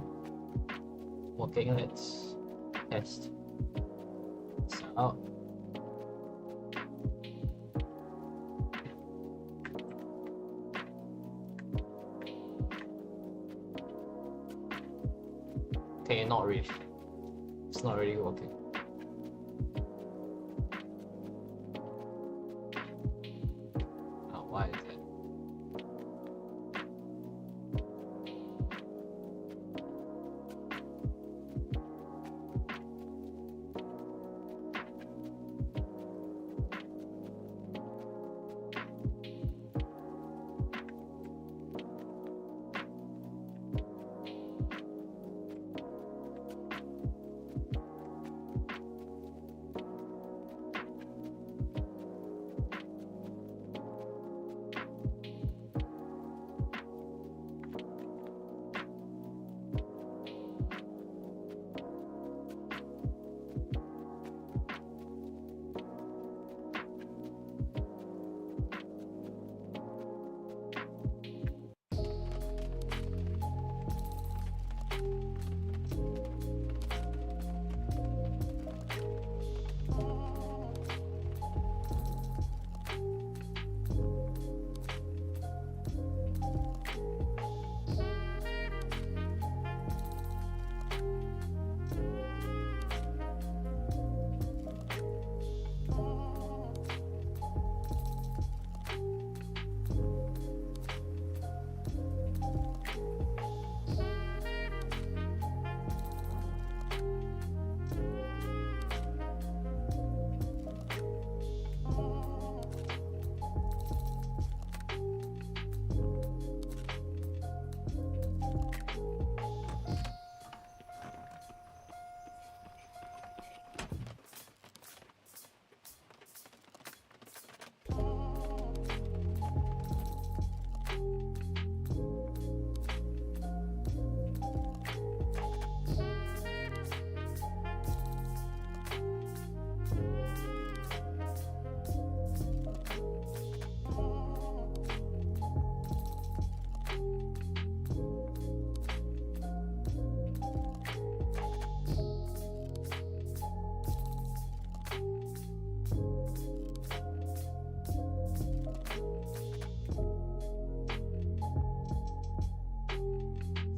working. Let's test this out. Okay, not really. It's not really working. Oh, why is that?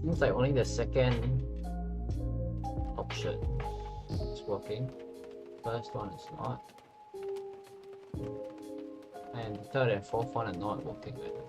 Seems like only the second option is working. First one is not. And the third and fourth one are not working with it.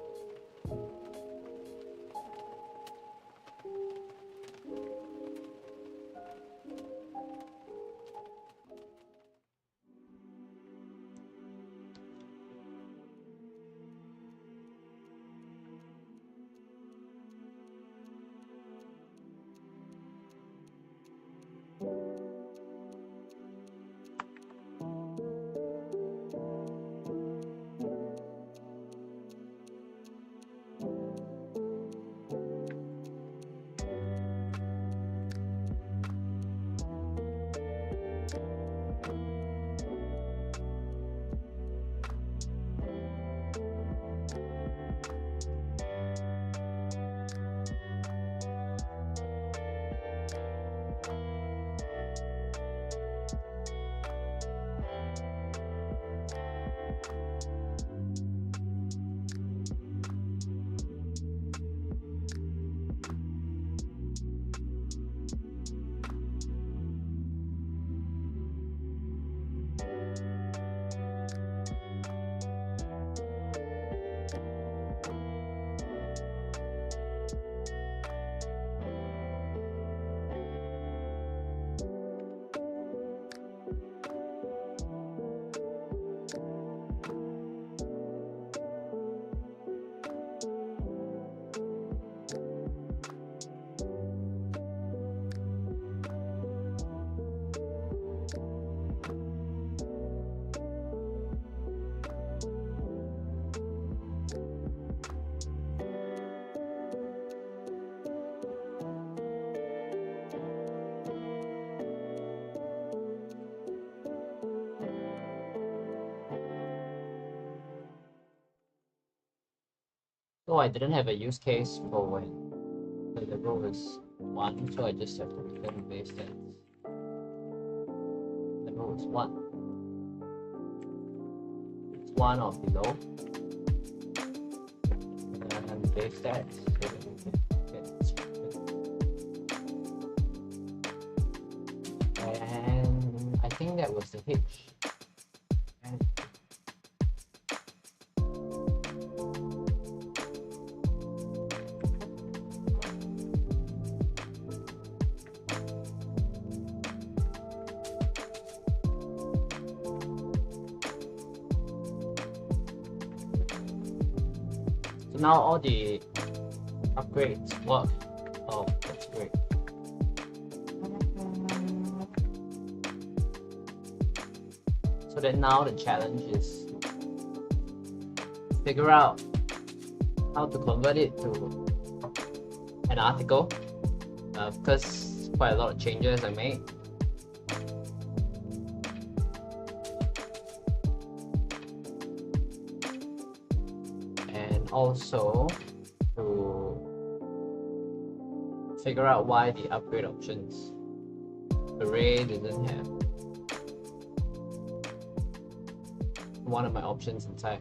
So I didn't have a use case for when the row is 1, so I just have to return the base stats. The row is 1. It's 1 or below. And the base stats. So that we can get it structured. And I think that was the hitch. And so now all the upgrades work. Oh, that's great. So then now the challenge is figure out how to convert it to an article, because quite a lot of changes I made. And also to figure out why the upgrade options array didn't have one of my options inside.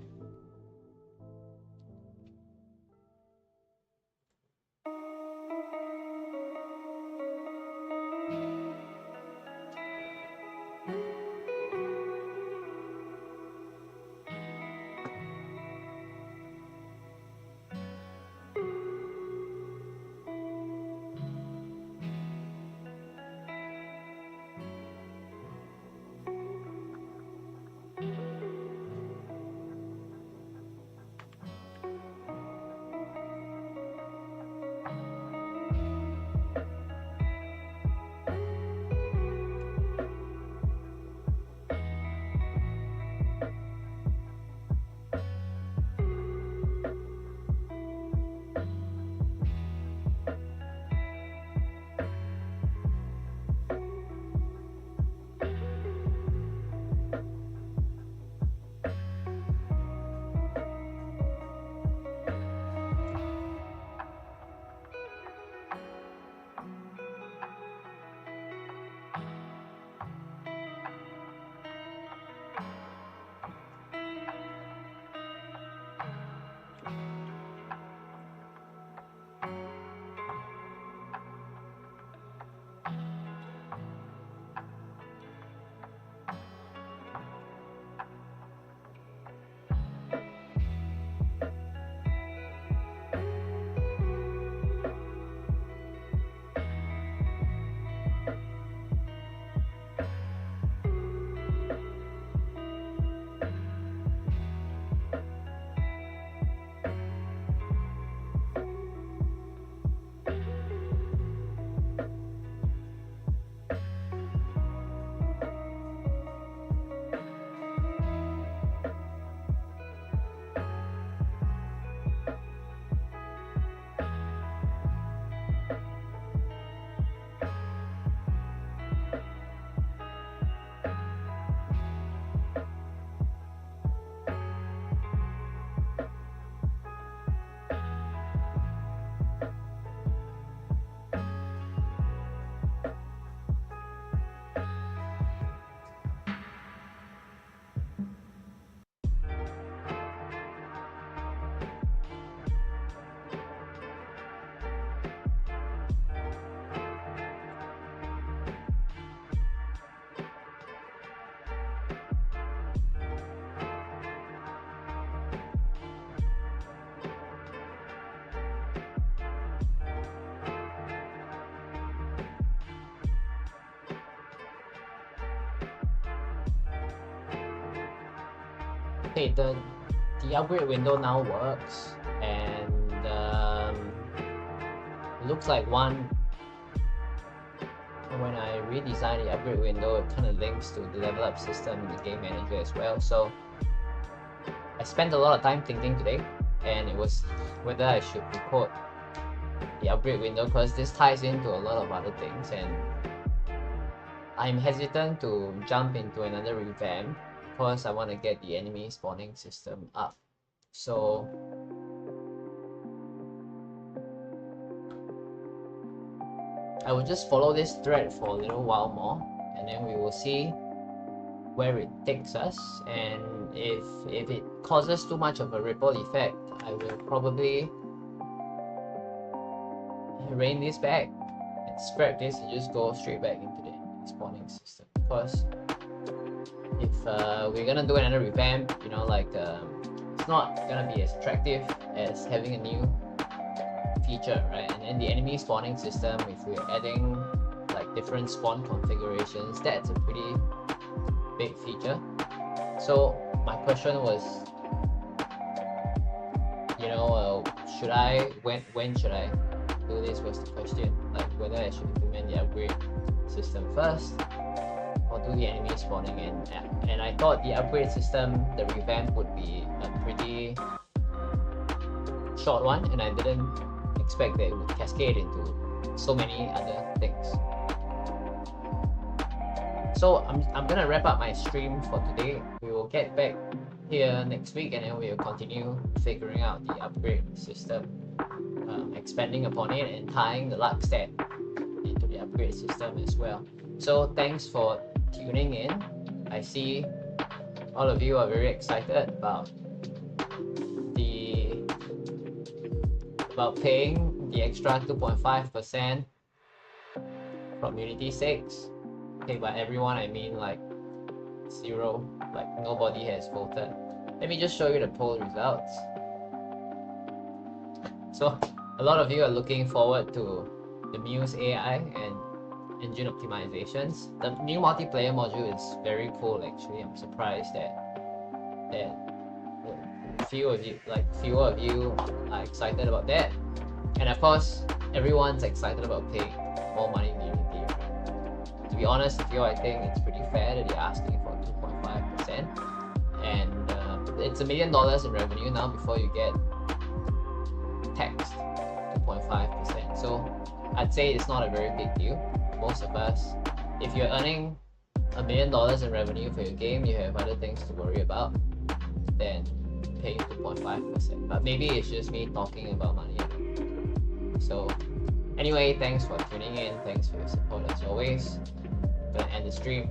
Okay, the upgrade window now works, and it looks like when I redesign the upgrade window, it kind of links to the level up system in the game manager as well. So I spent a lot of time thinking today, and it was whether I should record the upgrade window, because this ties into a lot of other things, and I'm hesitant to jump into another revamp because I want to get the enemy spawning system up. So I will just follow this thread for a little while more, and then we will see where it takes us. And if it causes too much of a ripple effect, I will probably rein this back and scrap this and just go straight back into the spawning system. Because if we're gonna do another revamp, you know, like it's not gonna be as attractive as having a new feature, right? And then the enemy spawning system, if we're adding like different spawn configurations, that's a pretty big feature. So my question was, you know, should I, when should I do this was the question, like whether I should implement the upgrade system first or do the enemy spawning in. And I thought the upgrade system, the revamp, would be a pretty short one, and I didn't expect that it would cascade into so many other things. So I'm gonna wrap up my stream for today. We will get back here next week, and then we will continue figuring out the upgrade system, expanding upon it and tying the luck stat into the upgrade system as well. So thanks for tuning in. I see all of you are very excited about paying the extra 2.5% from Unity 6. Okay, by everyone I mean like 0, like nobody has voted. Let me just show you the poll results. So a lot of you are looking forward to the Muse AI and engine optimizations. The new multiplayer module is very cool actually. I'm surprised that fewer of you are excited about that. And of course, everyone's excited about paying more money in Unity. Right? To be honest with you, I think it's pretty fair that you're asking for 2.5%. And it's $1 million in revenue now before you get taxed 2.5%. So I'd say it's not a very big deal. Most of us, if you're earning $1 million in revenue for your game, you have other things to worry about than paying 2.5%. But maybe it's just me talking about money. So anyway, thanks for tuning in. Thanks for your support as always. Gonna end the stream.